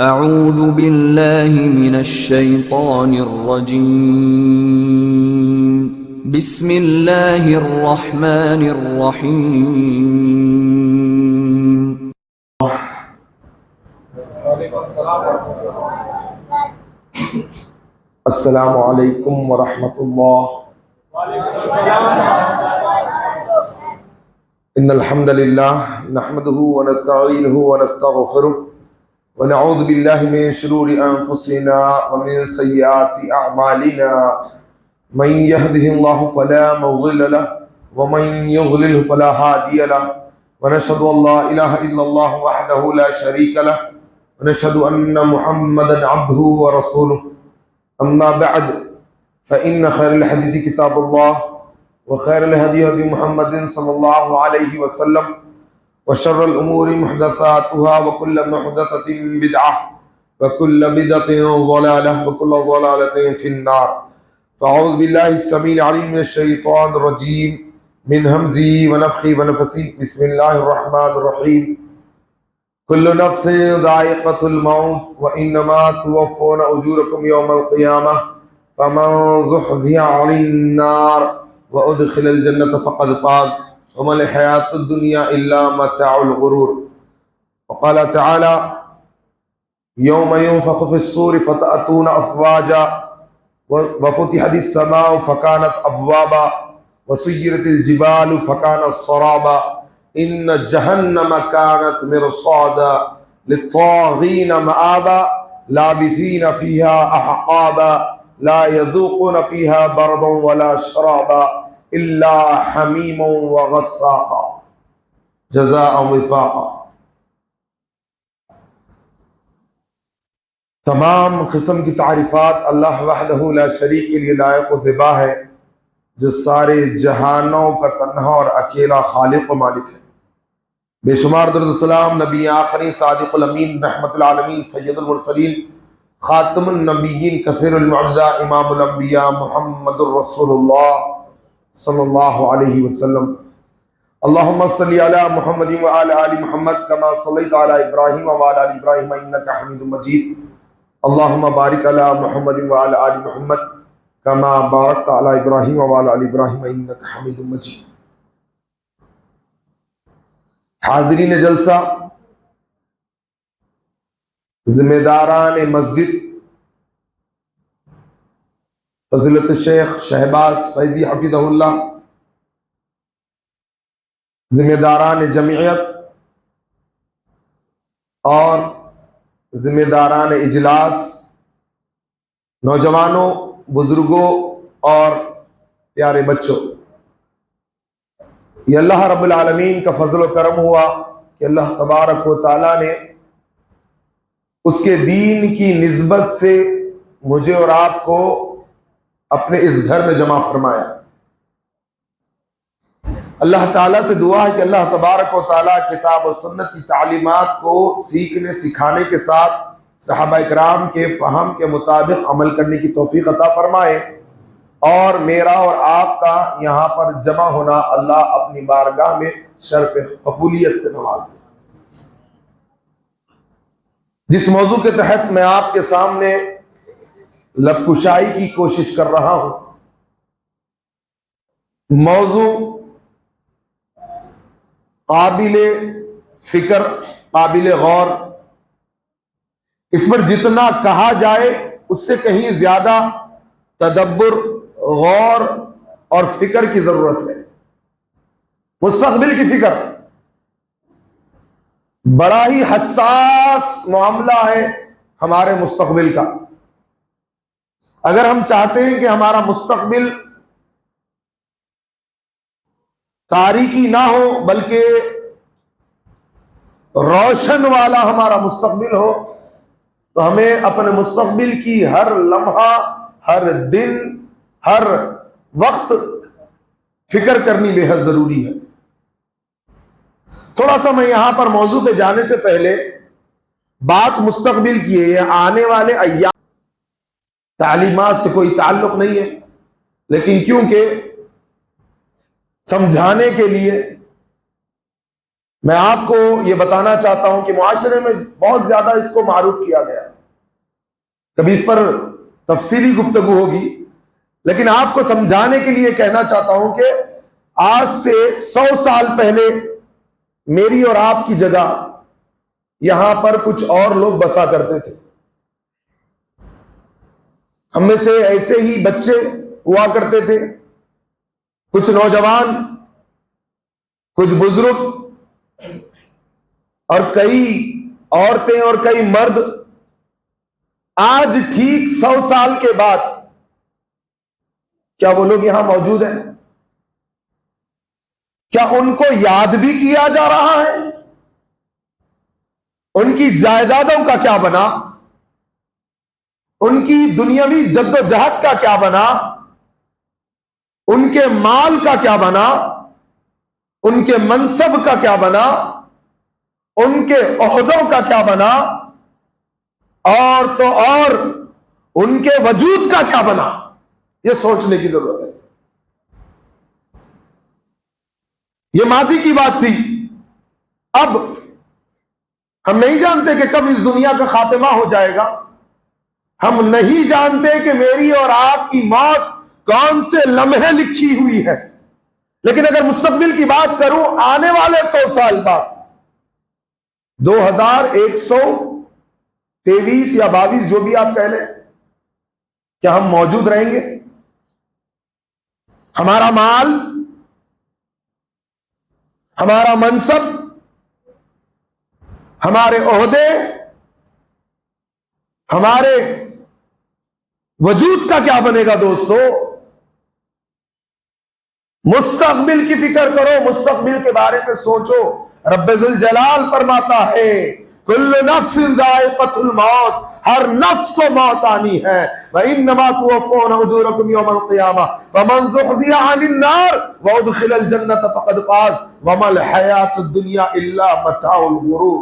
اعوذ باللہ من الشیطان الرجیم بسم اللہ الرحمن الرحیم السلام علیکم ورحمۃ اللہ۔ ان الحمد للہ نحمده ونستعینه ونستغفره ونعوذ باللہ من شرور انفسنا ومن سیئات اعمالنا، من يهده الله فلا مضل له ومن يضلل فلا هادي له، ونشهد ان لا اله الا الله وحده لا شريك له، ونشهد ان محمدا عبده ورسوله، اما بعد فان خير الحديث كتاب الله، وخير الهدي هدي محمد صلى الله عليه وسلم، وشر الأمور محدثاتها، وكل محدثة بدعة، وكل بدعة ضلالة، وكل ضلالة في النار۔ فأعوذ بالله السميع العليم من الشيطان الرجيم من همزه ونفخه ونفثه، بسم الله الرحمن الرحيم۔ كل نفس ذائقة الموت وإنما توفون أجوركم يوم القيامة، فمن زحزح عن النار وأدخل الجنة فقد فاز، وما الحياة الدنيا إلا متاع الغرور۔ وقال تعالى يوم ينفخ في الصور فتأتون أفواجا، وفتحت السماء فكانت أبوابا، وسيرت الجبال فكانت سرابا، إن جهنم كانت مرصادا للطاغين مآبا، لابثين فيها أحقابا، لا يذوقون فيها بردا ولا شرابا الا حمیم وغساقا جزاء وفاقا۔ تمام قسم کی تعریفات اللہ وحدہ لا شریک کے لیے لائق و زیبا ہے، جو سارے جہانوں کا تنہا اور اکیلا خالق و مالک ہے۔ بے شمار درود و سلام نبی آخری صادق الامین رحمت العالمین سید المرسلین خاتم النبیین کثیر المعجزہ امام الانبیاء محمد الرسول اللہ صلی اللہ علیہ وسلم۔ اللہم صلی علی محمد وعلی آل محمد کما صلیت علی ابراہیم وعلی آل ابراہیم انکا حمید مجید۔ اللہم بارک علی محمد وعلی آل محمد کما بارکت علی ابراہیم وعلی آل ابراہیم انکا حمید مجید۔ حاضرین جلسہ، ذمہ داران مسجد، فضیلت الشیخ شہباز فیضی حفظہ اللہ، ذمہ داران جمعیت اور ذمہ داران اجلاس، نوجوانوں، بزرگوں اور پیارے بچوں، یہ اللہ رب العالمین کا فضل و کرم ہوا کہ اللہ تبارک و تعالیٰ نے اس کے دین کی نسبت سے مجھے اور آپ کو اپنے اس گھر میں جمع فرمایا۔ اللہ تعالیٰ سے دعا ہے کہ اللہ تبارک و تعالیٰ کتاب و سنت کی تعلیمات کو سیکھنے سکھانے کے ساتھ صحابہ اکرام کے فہم کے مطابق عمل کرنے کی توفیق عطا فرمائے، اور میرا اور آپ کا یہاں پر جمع ہونا اللہ اپنی بارگاہ میں شرف قبولیت سے نواز دے۔ جس موضوع کے تحت میں آپ کے سامنے لب کشائی کی کوشش کر رہا ہوں، موضوع قابل فکر، قابل غور، اس پر جتنا کہا جائے اس سے کہیں زیادہ تدبر، غور اور فکر کی ضرورت ہے۔ مستقبل کی فکر بڑا ہی حساس معاملہ ہے ہمارے مستقبل کا۔ اگر ہم چاہتے ہیں کہ ہمارا مستقبل تاریکی نہ ہو بلکہ روشن والا ہمارا مستقبل ہو، تو ہمیں اپنے مستقبل کی ہر لمحہ، ہر دن، ہر وقت فکر کرنی بے حد ضروری ہے۔ تھوڑا سا میں یہاں پر موضوع پہ جانے سے پہلے بات مستقبل کی ہے، یہ آنے والے ایام، تعلیمات سے کوئی تعلق نہیں ہے، لیکن کیونکہ سمجھانے کے لیے میں آپ کو یہ بتانا چاہتا ہوں کہ معاشرے میں بہت زیادہ اس کو معروف کیا گیا، کبھی اس پر تفصیلی گفتگو ہوگی، لیکن آپ کو سمجھانے کے لیے کہنا چاہتا ہوں کہ آج سے 100 سال پہلے میری اور آپ کی جگہ یہاں پر کچھ اور لوگ بسا کرتے تھے. ہم میں سے ایسے ہی بچے ہوا کرتے تھے، کچھ نوجوان، کچھ بزرگ، اور کئی عورتیں اور کئی مرد. آج ٹھیک 100 سال کے بعد کیا وہ لوگ یہاں موجود ہیں؟ کیا ان کو یاد بھی کیا جا رہا ہے؟ ان کی جائیدادوں کا کیا بنا؟ ان کی دنیاوی جد و جہد کا کیا بنا؟ ان کے مال کا کیا بنا؟ ان کے منصب کا کیا بنا؟ ان کے عہدوں کا کیا بنا؟ اور تو اور ان کے وجود کا کیا بنا؟ یہ سوچنے کی ضرورت ہے. یہ ماضی کی بات تھی. اب ہم نہیں جانتے کہ کب اس دنیا کا خاتمہ ہو جائے گا. ہم نہیں جانتے کہ میری اور آپ کی موت کون سے لمحے لکھی ہوئی ہے. لیکن اگر مستقبل کی بات کروں، آنے والے 100 سال بعد 2123 یا 22 جو بھی آپ کہہ لیں، کیا ہم موجود رہیں گے؟ ہمارا مال، ہمارا منصب، ہمارے عہدے، ہمارے وجود کا کیا بنے گا دوستو؟ مستقبل کی فکر کرو، مستقبل کے بارے میں سوچو. رب ذوالجلال فرماتا ہے کل نفس ذائقۃ الموت، ہر نفس کو موت آنی ہے. وَإِنَّمَا تُوَفَّوْنَ أُجُورَكُمْ يَوْمَ الْقِيَامَةِ فَمَنْ زُحْزِحَ عَنِ النَّارِ وَأُدْخِلَ الْجَنَّةَ فَقَدْ فَازَ وَمَا الْحَيَاةُ الدُّنْيَا إِلَّا مَتَاعُ الْغُرُورِ.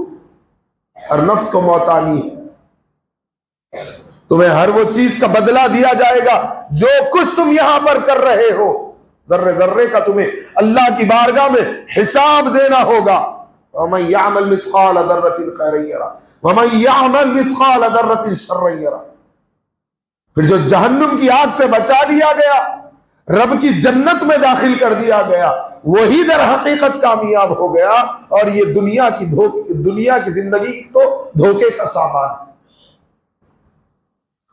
ہر نفس کو موت آنی ہے. تمہیں ہر وہ چیز کا بدلہ دیا جائے گا جو کچھ تم یہاں پر کر رہے ہو. ذرے ذرے کا تمہیں اللہ کی بارگاہ میں حساب دینا ہوگا. وَمَنْ يَعْمَلْ مِثْقَالَ ذَرَّةٍ خَيْرًا يَرَهُ وَمَنْ يَعْمَلْ مِثْقَالَ ذَرَّةٍ شَرًّا يَرَهُ. پھر جو جہنم کی آگ سے بچا دیا گیا، رب کی جنت میں داخل کر دیا گیا، وہی در حقیقت کامیاب ہو گیا. اور یہ دنیا کی زندگی تو دھوکے کا سامان ہے.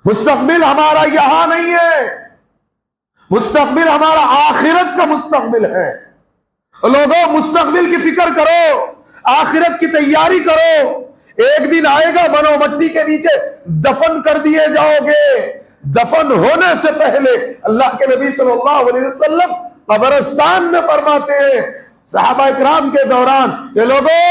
مستقبل ہمارا یہاں نہیں ہے، مستقبل ہمارا آخرت کا مستقبل ہے. لوگوں، مستقبل کی فکر کرو، آخرت کی تیاری کرو. ایک دن آئے گا منو مٹی کے نیچے دفن کر دیے جاؤ گے. دفن ہونے سے پہلے اللہ کے نبی صلی اللہ علیہ وسلم قبرستان میں فرماتے ہیں صحابہ اکرام کے دوران کہ لوگوں،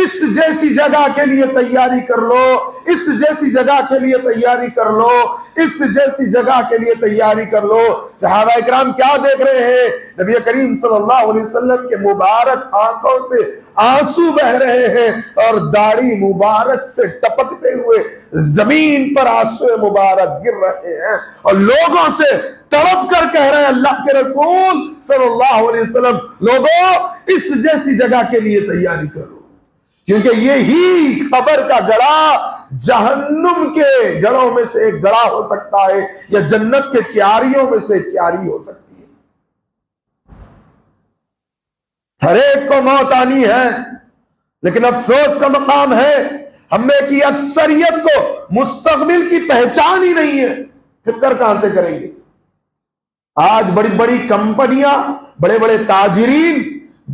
اس جیسی جگہ کے لیے تیاری کر لو، اس جیسی جگہ کے لیے تیاری کر لو، اس جیسی جگہ کے لیے تیاری کر لو. صحابہ اکرام کیا دیکھ رہے ہیں؟ نبی کریم صلی اللہ علیہ وسلم کے مبارک آنکھوں سے آنسو بہ رہے ہیں اور داڑھی مبارک سے ٹپکتے ہوئے زمین پر آنسو مبارک گر رہے ہیں، اور لوگوں سے تڑپ کر کہہ رہے ہیں اللہ کے رسول صلی اللہ علیہ وسلم، لوگوں اس جیسی جگہ کے لیے تیاری کرو. کیونکہ یہی قبر کا گڑھا جہنم کے گڑھوں میں سے ایک گڑھا ہو سکتا ہے، یا جنت کے کیاریوں میں سے ایک کیاری ہو سکتی ہے. ہر ایک کو موت آنی ہے، لیکن افسوس کا مقام ہے ہم میں کی اکثریت کو مستقبل کی پہچان ہی نہیں ہے. فکر کہاں سے کریں گے؟ آج بڑی بڑی کمپنیاں، بڑے بڑے تاجرین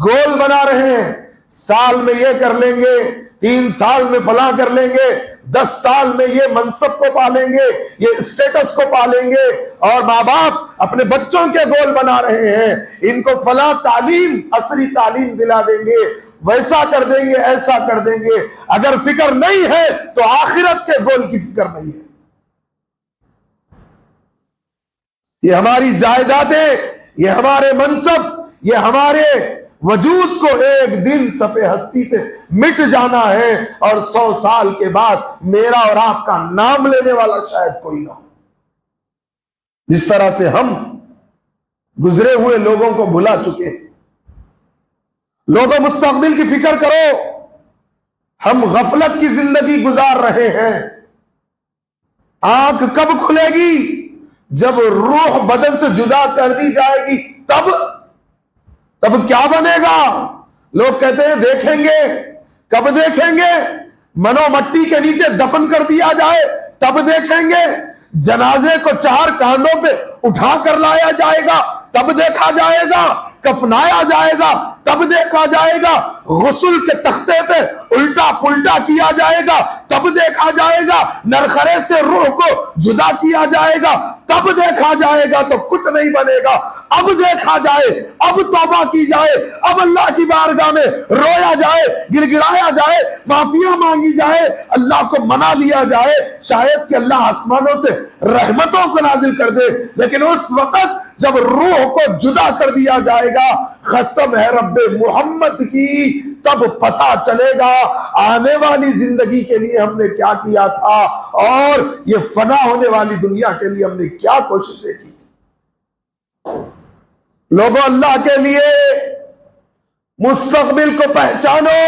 گول بنا رہے ہیں، سال میں یہ کر لیں گے، 3 سال میں فلاں کر لیں گے، 10 سال میں یہ منصب کو پالیں گے، یہ اسٹیٹس کو پالیں گے. اور ماں باپ اپنے بچوں کے گول بنا رہے ہیں، ان کو فلاں تعلیم، عصری تعلیم دلا دیں گے، ویسا کر دیں گے، ایسا کر دیں گے. اگر فکر نہیں ہے تو آخرت کے گول کی فکر نہیں ہے. یہ ہماری جائیدادیں، یہ ہمارے منصب، یہ ہمارے وجود کو ایک دن صفحہ ہستی سے مٹ جانا ہے، اور 100 سال کے بعد میرا اور آپ کا نام لینے والا شاید کوئی نہ ہو. جس طرح سے ہم گزرے ہوئے لوگوں کو بھلا چکے، لوگوں مستقبل کی فکر کرو، ہم غفلت کی زندگی گزار رہے ہیں۔ آنکھ کب کھلے گی؟ جب روح بدن سے جدا کر دی جائے گی، تب کیا بنے گا؟ لوگ کہتے ہیں دیکھیں گے، کب دیکھیں گے؟ منو مٹی کے نیچے دفن کر دیا جائے تب دیکھیں گے۔ جنازے کو 4 کاندھوں پہ اٹھا کر لایا جائے گا تب دیکھا جائے گا، کفنایا جائے گا تب دیکھا جائے گا، غسل کے تختے پہ الٹا پلٹا کیا جائے گا تب دیکھا جائے گا، نرخرے سے روح کو جدا کیا جائے گا تب دیکھا جائے گا۔ تو کچھ نہیں بنے گا، اب دیکھا جائے، اب توبہ کی جائے، اب اللہ کی بارگاہ میں رویا جائے، گڑگڑایا جائے، معافیاں مانگی جائے، اللہ کو منا لیا جائے، شاید کہ اللہ آسمانوں سے رحمتوں کو نازل کر دے۔ لیکن اس وقت جب روح کو جدا کر دیا جائے گا، قسم ہے رب محمد کی، تب پتا چلے گا آنے والی زندگی کے لیے ہم نے کیا کیا تھا اور یہ فنا ہونے والی دنیا کے لیے ہم نے کیا کوششیں کی تھی۔ لوگوں، اللہ کے لیے مستقبل کو پہچانو،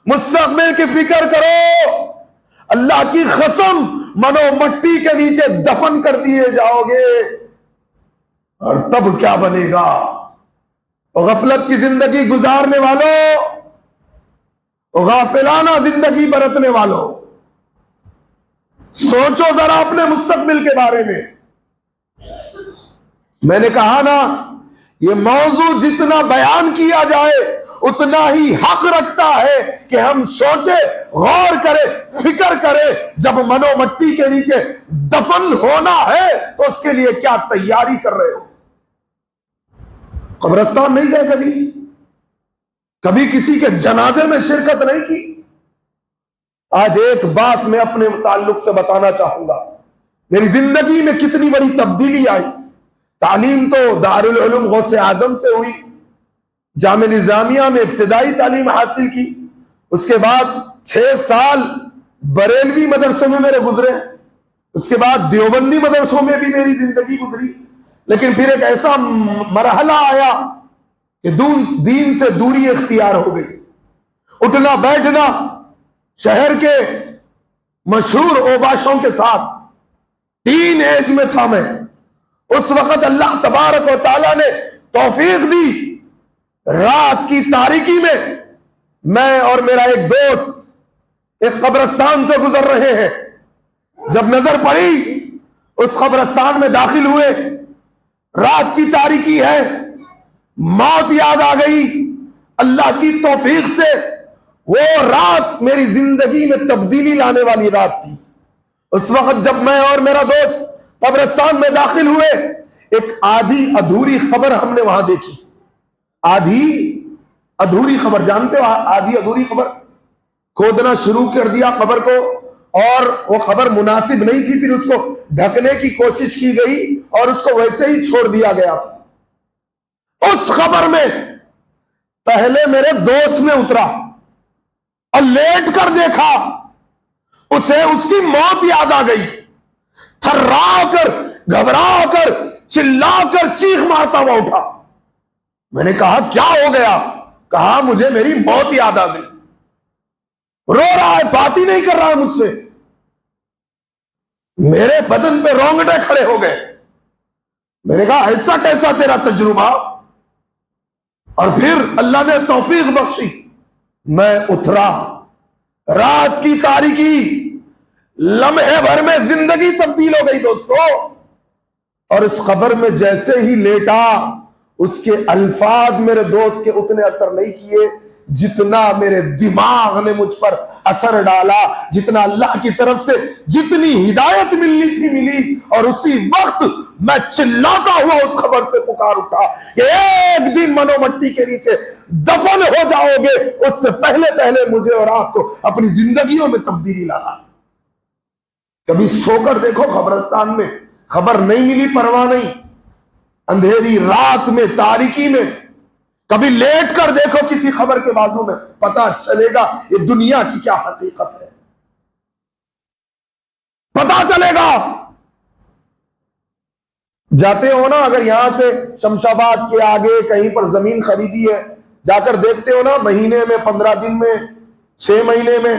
مستقبل کی فکر کرو۔ اللہ کی قسم، منو مٹی کے نیچے دفن کر دیے جاؤ گے اور تب کیا بنے گا؟ غفلت کی زندگی گزارنے والوں، غافلانہ زندگی برتنے والوں، سوچو ذرا اپنے مستقبل کے بارے میں۔ میں نے کہا نا، یہ موضوع جتنا بیان کیا جائے اتنا ہی حق رکھتا ہے کہ ہم سوچے، غور کرے، فکر کرے۔ جب منو مٹی کے نیچے دفن ہونا ہے تو اس کے لیے کیا تیاری کر رہے ہو؟ قبرستان نہیں گئے کبھی کسی کے جنازے میں شرکت نہیں کی؟ آج ایک بات میں اپنے تعلق سے بتانا چاہوں گا، میری زندگی میں کتنی بڑی تبدیلی آئی۔ تعلیم تو دارالعلوم غوث اعظم سے ہوئی، جامعہ نظامیہ میں ابتدائی تعلیم حاصل کی، اس کے بعد 6 سال بریلوی مدرسے میں میرے گزرے، اس کے بعد دیوبندی مدرسوں میں بھی میری زندگی گزری۔ لیکن پھر ایک ایسا مرحلہ آیا کہ دین سے دوری اختیار ہو گئی، اٹھنا بیٹھنا شہر کے مشہور اوباشوں کے ساتھ، ٹین ایج میں تھا میں۔ اس وقت اللہ تبارک و تعالیٰ نے توفیق دی، رات کی تاریکی میں میں اور میرا ایک دوست ایک قبرستان سے گزر رہے ہیں۔ جب نظر پڑی اس قبرستان میں داخل ہوئے، رات کی تاریکی ہے، موت یاد آ گئی۔ اللہ کی توفیق سے وہ رات میری زندگی میں تبدیلی لانے والی رات تھی۔ اس وقت جب میں اور میرا دوست قبرستان میں داخل ہوئے، ایک آدھی ادھوری قبر ہم نے وہاں دیکھی۔ آدھی ادھوری قبر، جانتے ہو آدھی ادھوری قبر؟ کھودنا شروع کر دیا قبر کو اور وہ قبر مناسب نہیں تھی، پھر اس کو ڈھکنے کی کوشش کی گئی اور اس کو ویسے ہی چھوڑ دیا گیا تھا۔ اس قبر میں پہلے میرے دوست نے اترا اور لیٹ کر دیکھا، اسے اس کی موت یاد آ گئی، تھرا کر، گھبرا کر، چلا کر، چیخ مارتا ہوا اٹھا۔ میں نے کہا کیا ہو گیا؟ کہا مجھے میری موت یاد آ گئی۔ رو رہا ہے، بات ہی نہیں کر رہا ہے مجھ سے۔ میرے بدن پہ رونگٹے کھڑے ہو گئے۔ میں نے کہا ایسا کیسا تیرا تجربہ؟ اور پھر اللہ نے توفیق بخشی، میں اترا۔ رات کی تاریکی، لمحے بھر میں زندگی تبدیل ہو گئی دوستو۔ اور اس قبر میں جیسے ہی لیٹا، اس کے الفاظ میرے دوست کے اتنے اثر نہیں کیے جتنا میرے دماغ نے مجھ پر اثر ڈالا، جتنا اللہ کی طرف سے جتنی ہدایت ملنی تھی ملی۔ اور اسی وقت میں چلاتا ہوا اس خبر سے پکار اٹھا کہ ایک دن منو مٹی کے نیچے دفن ہو جاؤ گے، اس سے پہلے مجھے اور آپ کو اپنی زندگیوں میں تبدیلی لانا۔ کبھی سو کر دیکھو قبرستان میں، خبر نہیں ملی، پرواہ نہیں، اندھیری رات میں، تاریکی میں کبھی لیٹ کر دیکھو کسی خبر کے بازو میں، پتہ چلے گا یہ دنیا کی کیا حقیقت ہے، پتہ چلے گا۔ جاتے ہو نا، اگر یہاں سے شمشاباد کے آگے کہیں پر زمین خریدی ہے، جا کر دیکھتے ہو نا، مہینے میں، 15 دن میں، 6 مہینے میں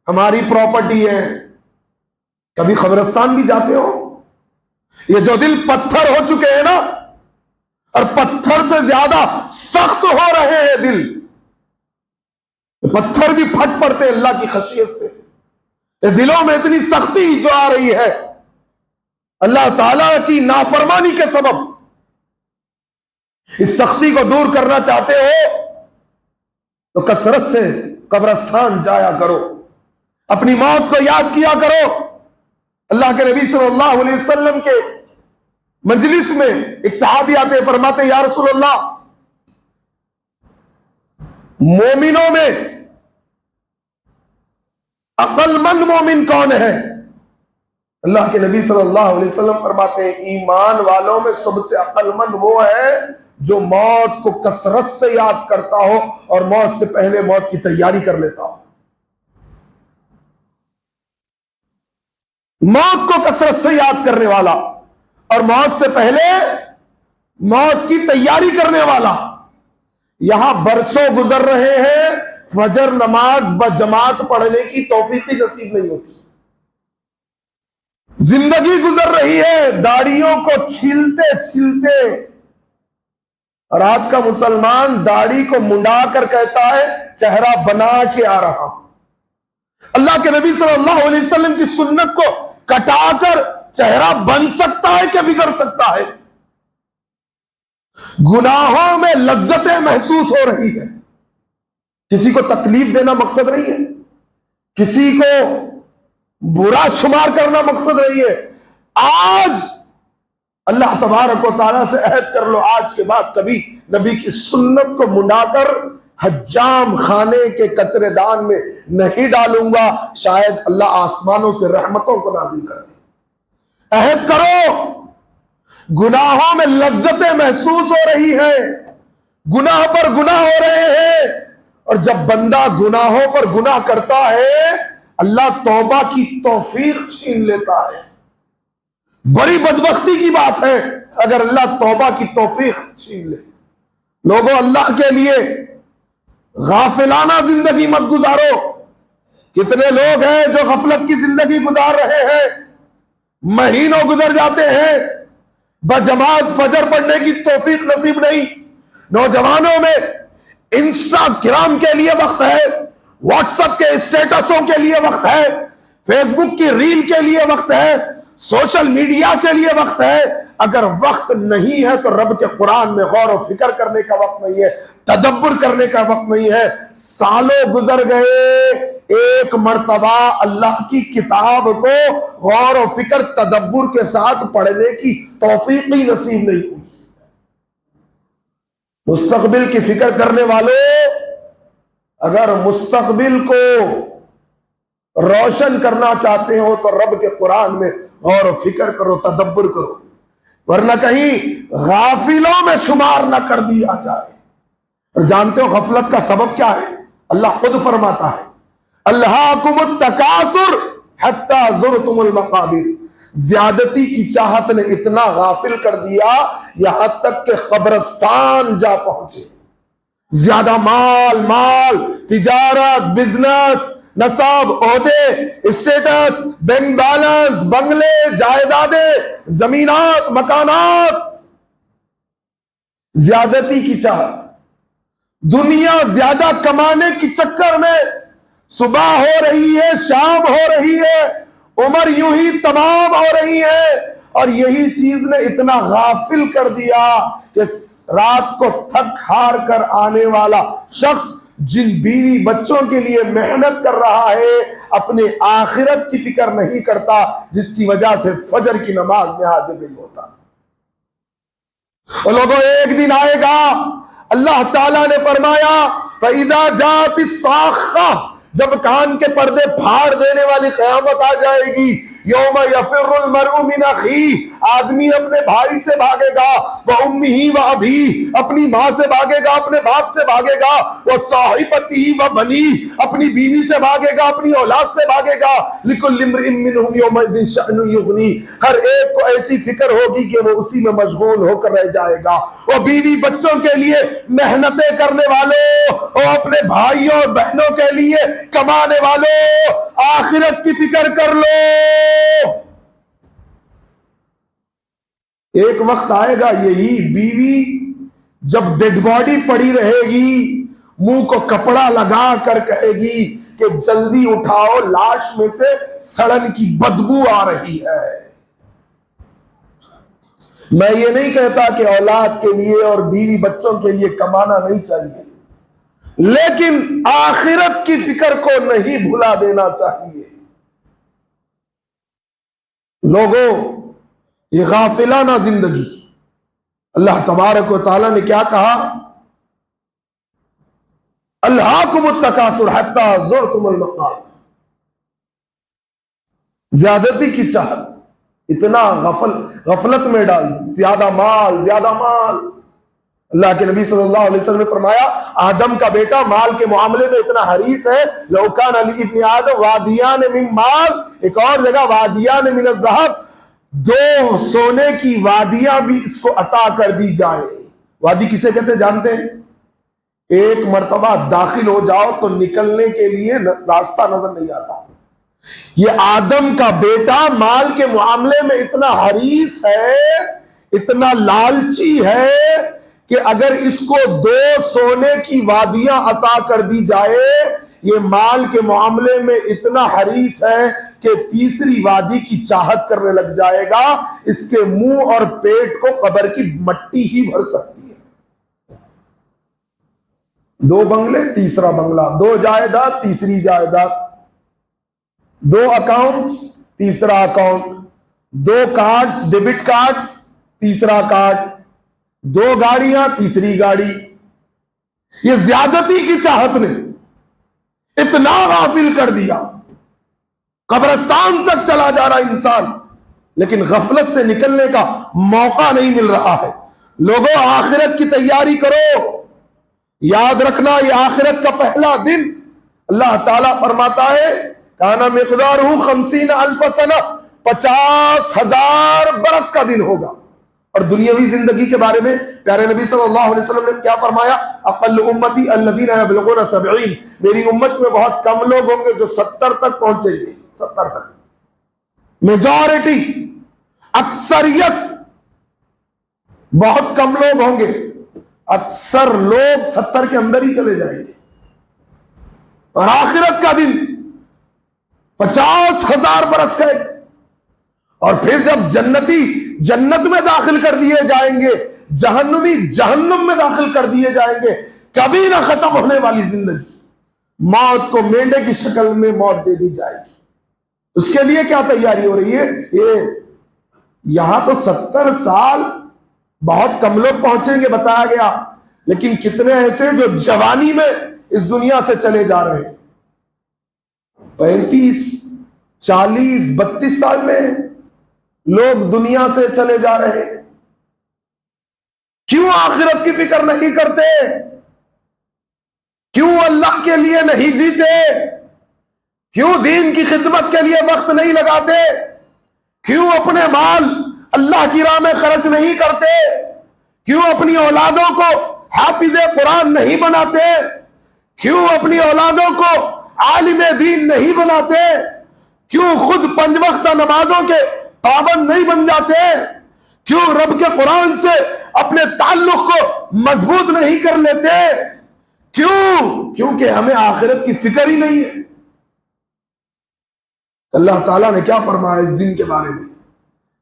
ہماری پراپرٹی ہے. کبھی قبرستان بھی جاتے ہو؟ یہ جو دل پتھر ہو چکے ہیں نا، اور پتھر سے زیادہ سخت ہو رہے ہیں دل، پتھر بھی پھٹ پڑتے اللہ کی خشیت سے. یہ دلوں میں اتنی سختی جو آ رہی ہے اللہ تعالی کی نافرمانی کے سبب، اس سختی کو دور کرنا چاہتے ہو تو کثرت سے قبرستان جایا کرو، اپنی موت کو یاد کیا کرو. اللہ کے نبی صلی اللہ علیہ وسلم کے مجلس میں ایک صحابی آتے، فرماتے یا رسول اللہ، مومنوں میں عقل مند مومن کون ہے؟ اللہ کے نبی صلی اللہ علیہ وسلم فرماتے ہیں ایمان والوں میں سب سے عقل مند وہ ہے جو موت کو کثرت سے یاد کرتا ہو اور موت سے پہلے موت کی تیاری کر لیتا ہو. موت کو کثرت سے یاد کرنے والا اور موت سے پہلے موت کی تیاری کرنے والا. یہاں برسوں گزر رہے ہیں، فجر نماز بجماعت پڑھنے کی توفیق نصیب نہیں ہوتی. زندگی گزر رہی ہے داڑھیوں کو چھیلتے چھیلتے، اور آج کا مسلمان داڑھی کو منڈا کر کہتا ہے چہرہ بنا کے آ رہا. اللہ کے نبی صلی اللہ علیہ وسلم کی سنت کو کٹا کر چہرہ بن سکتا ہے کہ بگڑ سکتا ہے. گناہوں میں لذتیں محسوس ہو رہی ہے. کسی کو تکلیف دینا مقصد نہیں ہے، کسی کو برا شمار کرنا مقصد نہیں ہے. آج اللہ تبارک و تعالیٰ سے عہد کر لو، آج کے بعد کبھی نبی کی سنت کو منڈا کر حجام خانے کے کچرے دان میں نہیں ڈالوں گا، شاید اللہ آسمانوں سے رحمتوں کو نازل کر دے. عہد کرو. گناہوں میں لذتیں محسوس ہو رہی ہیں، گناہ پر گناہ ہو رہے ہیں، اور جب بندہ گناہوں پر گناہ کرتا ہے اللہ توبہ کی توفیق چھین لیتا ہے. بڑی بدبختی کی بات ہے اگر اللہ توبہ کی توفیق چھین لے. لوگوں اللہ کے لیے غافلانہ زندگی مت گزارو. کتنے لوگ ہیں جو غفلت کی زندگی گزار رہے ہیں، مہینوں گزر جاتے ہیں، بجماعت فجر پڑھنے کی توفیق نصیب نہیں. نوجوانوں میں انسٹاگرام کے لیے وقت ہے، واٹس ایپ کے اسٹیٹسوں کے لیے وقت ہے، فیس بک کی ریل کے لیے وقت ہے، سوشل میڈیا کے لیے وقت ہے. اگر وقت نہیں ہے تو رب کے قرآن میں غور و فکر کرنے کا وقت نہیں ہے، تدبر کرنے کا وقت نہیں ہے. سالوں گزر گئے، ایک مرتبہ اللہ کی کتاب کو غور و فکر تدبر کے ساتھ پڑھنے کی توفیق ہی نصیب نہیں ہوئی. مستقبل کی فکر کرنے والوں، اگر مستقبل کو روشن کرنا چاہتے ہو تو رب کے قرآن میں غور و فکر کرو، تدبر کرو، ورنہ کہیں غافلوں میں شمار نہ کر دیا جائے. اور جانتے ہو غفلت کا سبب کیا ہے؟ اللہ خود فرماتا ہے الہاکم التکاثر حتی زرتم المقابر. زیادتی کی چاہت نے اتنا غافل کر دیا یہاں تک کہ قبرستان جا پہنچے. زیادہ مال، تجارت، بزنس، نصاب، عہدے، اسٹیٹس، بینک بیلنس، بنگلے، جائیدادیں، زمینات، مکانات، زیادتی کی چاہت. دنیا زیادہ کمانے کی چکر میں صبح ہو رہی ہے، شام ہو رہی ہے، عمر یوں ہی تمام ہو رہی ہے، اور یہی چیز نے اتنا غافل کر دیا کہ رات کو تھک ہار کر آنے والا شخص جن بیوی بچوں کے لیے محنت کر رہا ہے اپنے آخرت کی فکر نہیں کرتا، جس کی وجہ سے فجر کی نماز میں حاضر نہیں ہوتا. اور لوگوں ایک دن آئے گا، اللہ تعالیٰ نے فرمایا فَإِذَا جَاءَتِ الصَّاخَّةُ، جب کان کے پردے پھاڑ دینے والی قیامت آ جائے گی. یوم یفر المرء من اخیہ، آدمی اپنے بھائی سے بھاگے گا، وَأُمِّهِ وَأَبِيهِ اپنی ماں سے بھاگے گا، اپنے باپ سے بھاگے گا، وَصَاحِبَتِهِ وَبَنِيهِ اپنی بیوی سے بھاگے گا، اپنی اولاد سے بھاگے گا، لِكُلِّ امْرِئٍ مِّنْهُمْ يَوْمَئِذٍ شَأْنٌ يُغْنِيهِ ہر ایک کو ایسی فکر ہوگی کہ وہ اسی میں مشغول ہو کر رہ جائے گا۔ وہ بیوی بچوں کے لیے محنتیں کرنے والوں اور اپنے بھائیوں اور بہنوں کے لیے کمانے والوں، آخرت کی فکر کر لو۔ ایک وقت آئے گا یہی بیوی جب ڈیڈ باڈی پڑی رہے گی، منہ کو کپڑا لگا کر کہے گی کہ جلدی اٹھاؤ، لاش میں سے سڑن کی بدبو آ رہی ہے۔ میں یہ نہیں کہتا کہ اولاد کے لیے اور بیوی بچوں کے لیے کمانا نہیں چاہیے، لیکن آخرت کی فکر کو نہیں بھلا دینا چاہیے۔ لوگوں، یہ غافلانہ زندگی، اللہ تبارک و تعالیٰ نے کیا کہا؟ الہاکم التکاثر حتی زرتم المقابر، زیادتی کی چاہت اتنا غفلت میں ڈال دی، زیادہ مال زیادہ مال۔ اللہ کے نبی صلی اللہ علیہ وسلم نے فرمایا آدم کا بیٹا مال کے معاملے میں اتنا حریص ہے، لو کان لابن آدم وادیان من مال، ایک اور جگہ وادیان من الذهب، 2 سونے کی وادیاں بھی اس کو عطا کر دی جائے۔ وادی کسے کہتے ہیں جانتے ہیں؟ ایک مرتبہ داخل ہو جاؤ تو نکلنے کے لیے راستہ نظر نہیں آتا۔ یہ آدم کا بیٹا مال کے معاملے میں اتنا حریص ہے، اتنا لالچی ہے کہ اگر اس کو 2 سونے کی وادیاں عطا کر دی جائے، یہ مال کے معاملے میں اتنا حریص ہے کہ تیسری وادی کی چاہت کرنے لگ جائے گا، اس کے منہ اور پیٹ کو قبر کی مٹی ہی بھر سکتی ہے۔ 2 بنگلے، تیسرا بنگلہ، 2 جائیداد، تیسری جائیداد، 2 اکاؤنٹس، تیسرا اکاؤنٹ، 2 کارڈز، ڈیبٹ کارڈز، تیسرا کارڈ، 2 گاڑیاں، تیسری گاڑی۔ یہ زیادتی کی چاہت نے اتنا غافل کر دیا، قبرستان تک چلا جا رہا انسان، لیکن غفلت سے نکلنے کا موقع نہیں مل رہا ہے۔ لوگوں، آخرت کی تیاری کرو، یاد رکھنا یہ آخرت کا پہلا دن۔ اللہ تعالیٰ فرماتا ہے کانا مقدارہ 50,000 سنہ، 50,000 برس کا دن ہوگا۔ اور دنیاوی زندگی کے بارے میں پیارے نبی صلی اللہ علیہ وسلم نے کیا فرمایا؟ اقل امتی الذین یبلغون 70، میری امت میں بہت کم لوگ ہوں گے جو 70 تک پہنچیں گے، 70 تک۔ میجورٹی، اکثریت، بہت کم لوگ ہوں گے، اکثر لوگ 70 کے اندر ہی چلے جائیں گے۔ اور آخرت کا دن 50,000 برس کا ہے۔ اور پھر جب جنتی جنت میں داخل کر دیے جائیں گے، جہنمی جہنم میں داخل کر دیے جائیں گے، کبھی نہ ختم ہونے والی زندگی، موت کو مینڈے کی شکل میں موت دے دی جائے گی۔ اس کے لیے کیا تیاری ہو رہی ہے؟ یہ یہاں تو 70 سال بہت کم لوگ پہنچیں گے بتایا گیا، لیکن کتنے ایسے جو جوانی میں اس دنیا سے چلے جا رہے ہیں، 35 40 32 سال میں لوگ دنیا سے چلے جا رہے ہیں۔ کیوں آخرت کی فکر نہیں کرتے؟ کیوں اللہ کے لیے نہیں جیتے؟ کیوں دین کی خدمت کے لیے وقت نہیں لگاتے؟ کیوں اپنے مال اللہ کی راہ میں خرچ نہیں کرتے؟ کیوں اپنی اولادوں کو حافظ قرآن نہیں بناتے؟ کیوں اپنی اولادوں کو عالم دین نہیں بناتے؟ کیوں خود 5 وقت نمازوں کے پابند نہیں بن جاتے؟ کیوں رب کے قرآن سے اپنے تعلق کو مضبوط نہیں کر لیتے؟ کیونکہ ہمیں آخرت کی فکر ہی نہیں ہے۔ اللہ تعالیٰ نے کیا فرمایا اس دن کے بارے میں؟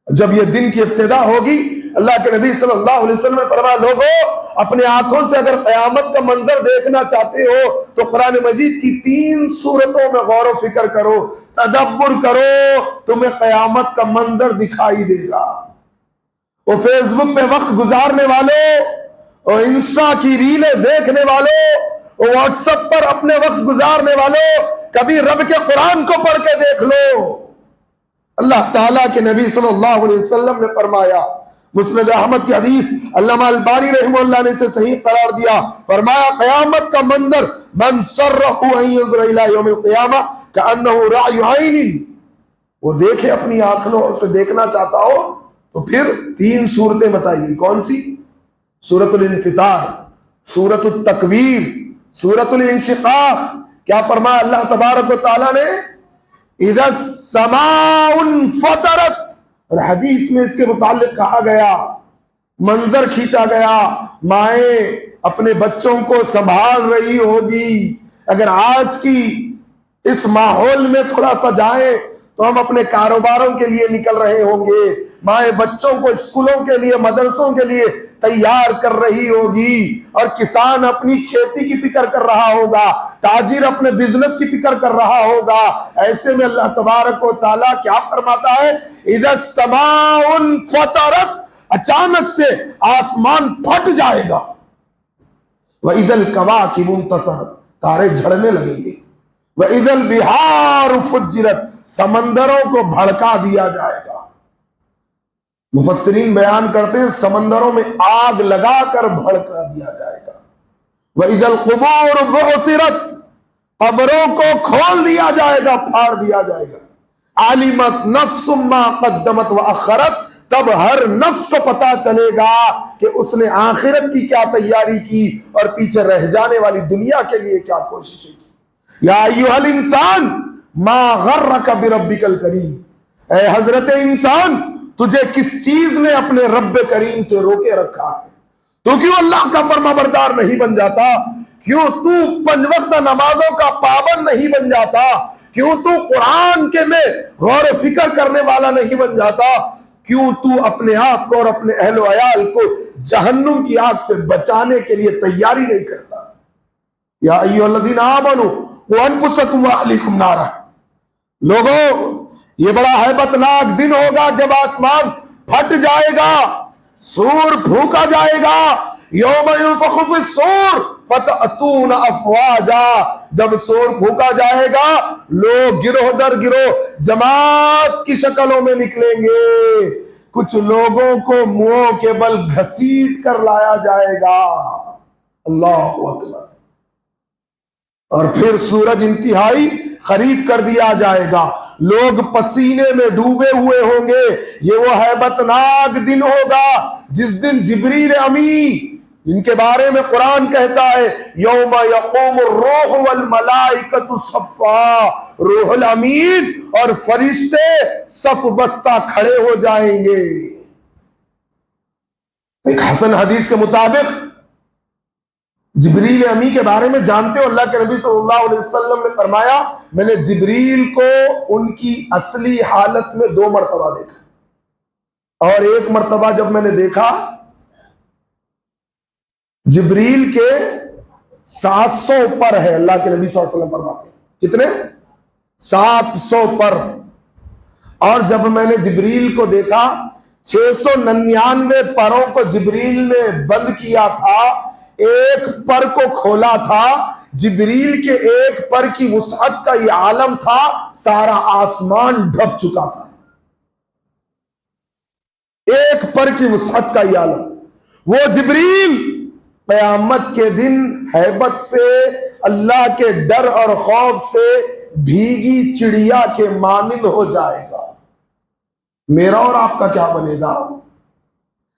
جب یہ دن کی ابتدا ہوگی، اللہ کے نبی صلی اللہ علیہ وسلم نے فرمایا لوگوں، اپنے آنکھوں سے اگر قیامت کا منظر دیکھنا چاہتے ہو تو قرآن مجید کی 3 سورتوں میں غور و فکر کرو، تدبر کرو، تمہیں قیامت کا منظر دکھائی دے گا۔ وہ فیس بک پہ وقت گزارنے والوں، اور انسٹا کی ریلیں دیکھنے والوں، اور واٹس ایپ پر اپنے وقت گزارنے والوں، کبھی رب کے قرآن کو پڑھ کے دیکھ لو۔ اللہ تعالیٰ کے نبی صلی اللہ علیہ وسلم نے فرمایا، مسند احمد کی حدیث علامہ البانی رحمہ اللہ نے اسے صحیح قرار دیا، فرمایا قیامت کا منظر من سرہ ان ينظر الى یوم القیامہ کانہ رأی عین، وہ دیکھے اپنی آنکھوں سے دیکھنا چاہتا ہو تو پھر 3 صورتیں بتائیے، کون سی؟ سورۃ الانفطار، سورۃ التکویر، سورۃ الانشقاق۔ کیا فرمایا اللہ تبارک و تعالیٰ نے؟ اذا السماء انفطرت، اور حدیث میں اس کے متعلق کہا گیا، منظر کھینچا گیا، مائیں اپنے بچوں کو سنبھال رہی ہوگی۔ اگر آج کی اس ماحول میں تھوڑا سا جائیں تو ہم اپنے کاروباروں کے لیے نکل رہے ہوں گے، مائیں بچوں کو اسکولوں کے لیے، مدرسوں کے لیے تیار کر رہی ہوگی، اور کسان اپنی کھیتی کی فکر کر رہا ہوگا، تاجر اپنے بزنس کی فکر کر رہا ہوگا۔ ایسے میں اللہ تبارک و تعالیٰ کیا فرماتا ہے؟ اذا السماء انفطرت، اچانک سے آسمان پھٹ جائے گا، وَإِذَا الْكَوَاكِبُ انتَثَرَتْ، تارے جھڑنے لگیں گے، وَإِذَا الْبِحَارُ فُجِّرَتْ، سمندروں کو بھڑکا دیا جائے گا۔ مفسرین بیان کرتے ہیں سمندروں میں آگ لگا کر بھڑکا دیا جائے گا۔ وَإِذَا الْقُبُورُ بُعْثِرَتْ، قبروں کو کھول دیا جائے گا، پھاڑ دیا جائے گا۔ عَلِمَتْ نَفْسٌ مَا قَدَّمَتْ وَأَخَّرَتْ، تب ہر نفس کو پتا چلے گا کہ اس نے آخرت کی کیا تیاری کی اور پیچھے رہ جانے والی دنیا کے لیے کیا کوششیں کی۔ یا ایھا الانسان ما غرک بربک الکریم، اے حضرت انسان، تجھے کس چیز نے اپنے رب کریم سے روکے رکھا ہے؟ تو کیوں اللہ کا فرما بردار نہیں بن جاتا؟ کیوں تو 5 وقت نمازوں کا پابند نہیں بن جاتا؟ کیوں تو قرآن کے میں غور و فکر کرنے والا نہیں بن جاتا؟ کیوں تو اپنے آپ کو اور اپنے اہل و عیال کو جہنم کی آگ سے بچانے کے لیے تیاری نہیں کرتا؟ یا ایھا الذین آمنوا قوا انفسکم واہلیکم نارا، لوگوں یہ بڑا ہیبت ناک دن ہوگا جب آسمان پھٹ جائے گا، سور پھونکا جائے گا، یوم ینفخ فی الصور فتأتون افواجا، جب سور پھونکا جائے گا لوگ گروہ در گروہ جماعت کی شکلوں میں نکلیں گے، کچھ لوگوں کو منہوں کے بل گھسیٹ کر لایا جائے گا۔ اللہ اکبر۔ اور پھر سورج انتہائی خرید کر دیا جائے گا، لوگ پسینے میں ڈوبے ہوئے ہوں گے۔ یہ وہ ہیبت ناک دن ہوگا جس دن جبریل امین، جن کے بارے میں قرآن کہتا ہے یوم یقوم الروح والملائکۃ صفا، روح الامین اور فرشتے صف بستہ کھڑے ہو جائیں گے۔ ایک حسن حدیث کے مطابق جبریل امی کے بارے میں جانتے ہو، اللہ کے نبی صلی اللہ علیہ وسلم نے فرمایا میں نے جبریل کو ان کی اصلی حالت میں 2 مرتبہ دیکھا، اور ایک مرتبہ جب میں نے دیکھا جبریل کے 700 پر ہے، اللہ کے نبی صلی اللہ علیہ وسلم فرماتے ہیں کتنے؟ 700 پر۔ اور جب میں نے جبریل کو دیکھا 699 پروں کو جبریل نے بند کیا تھا، ایک پر کو کھولا تھا، جبریل کے ایک پر کی وسعت کا یہ عالم تھا، سارا آسمان ڈھک چکا تھا، ایک پر کی وسعت کا یہ عالم۔ وہ جبریل قیامت کے دن ہیبت سے، اللہ کے ڈر اور خوف سے بھیگی چڑیا کے مانند ہو جائے گا۔ میرا اور آپ کا کیا بنے گا؟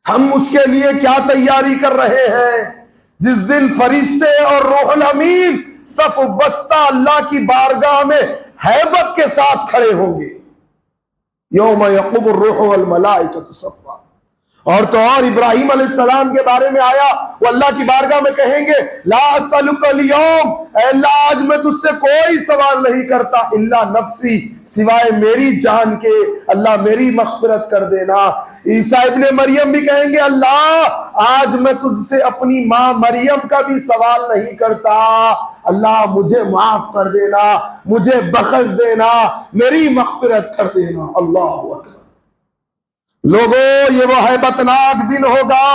ہم اس کے لیے کیا تیاری کر رہے ہیں جس دن فرشتے اور روح الامین صف بستہ اللہ کی بارگاہ میں ہیبت کے ساتھ کھڑے ہوں گے۔ یوم یقوم الروح والملائکۃ صفا۔ اور تو اور ابراہیم علیہ السلام کے بارے میں آیا، وہ اللہ کی بارگاہ میں کہیں گے لا اسألک اليوم، اے اللہ آج میں تجھ سے کوئی سوال نہیں کرتا، الا نفسی، سوائے میری جان کے، اللہ میری مغفرت کر دینا۔ عیسیٰ ابن مریم بھی کہیں گے اللہ آج میں تجھ سے اپنی ماں مریم کا بھی سوال نہیں کرتا، اللہ مجھے معاف کر دینا، مجھے بخش دینا، میری مغفرت کر دینا۔ اللہ اکبر۔ لوگوں یہ وہ ہیبت ناک دن ہوگا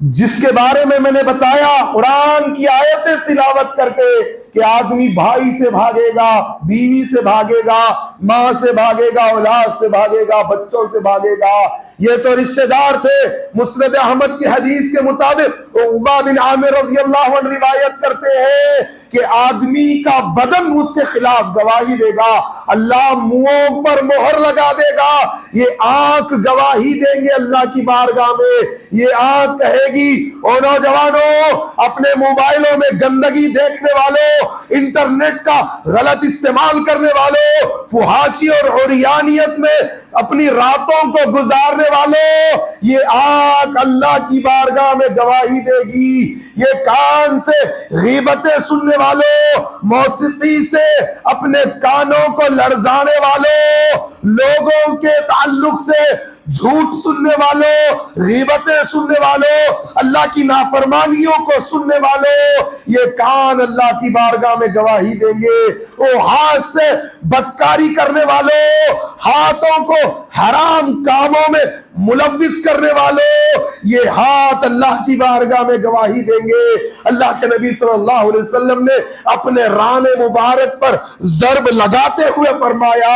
جس کے بارے میں نے بتایا قرآن کی آیتیں تلاوت کر کے کہ آدمی بھائی سے بھاگے گا، بیوی سے بھاگے گا، ماں سے بھاگے گا، اولاد سے بھاگے گا، بچوں سے بھاگے گا۔ یہ تو رشتہ دار تھے۔ مسند احمد کی حدیث کے مطابق عقبہ بن عامر رضی اللہ عنہ روایت کرتے ہیں کہ آدمی کا بدن اس کے خلاف گواہی دے گا، اللہ منہوں پر مہر لگا دے گا، یہ آنکھ گواہی دیں گے اللہ کی بارگاہ میں۔ یہ آنکھ کہے گی او نوجوانوں، اپنے موبائلوں میں گندگی دیکھنے والوں، انٹرنیٹ کا غلط استعمال کرنے والوں، فحاشی اور عریانیت میں اپنی راتوں کو گزارنے والوں، یہ آنکھ اللہ کی بارگاہ میں گواہی دے گی۔ یہ کان سے غیبتیں سننے والوں، موسیقی سے اپنے کانوں کو لرزانے والوں، لوگوں کے تعلق سے جھوٹ سننے والوں، غیبتیں سننے والوں، اللہ کی نافرمانیوں کو سننے والوں، یہ کان اللہ کی بارگاہ میں گواہی دیں گے۔ وہ ہاتھ سے بدکاری کرنے والوں، ہاتھوں کو حرام کاموں میں ملوث کرنے والوں، یہ ہاتھ اللہ کی بارگاہ میں گواہی دیں گے۔ اللہ کے نبی صلی اللہ علیہ وسلم نے اپنے ران مبارک پر ضرب لگاتے ہوئے فرمایا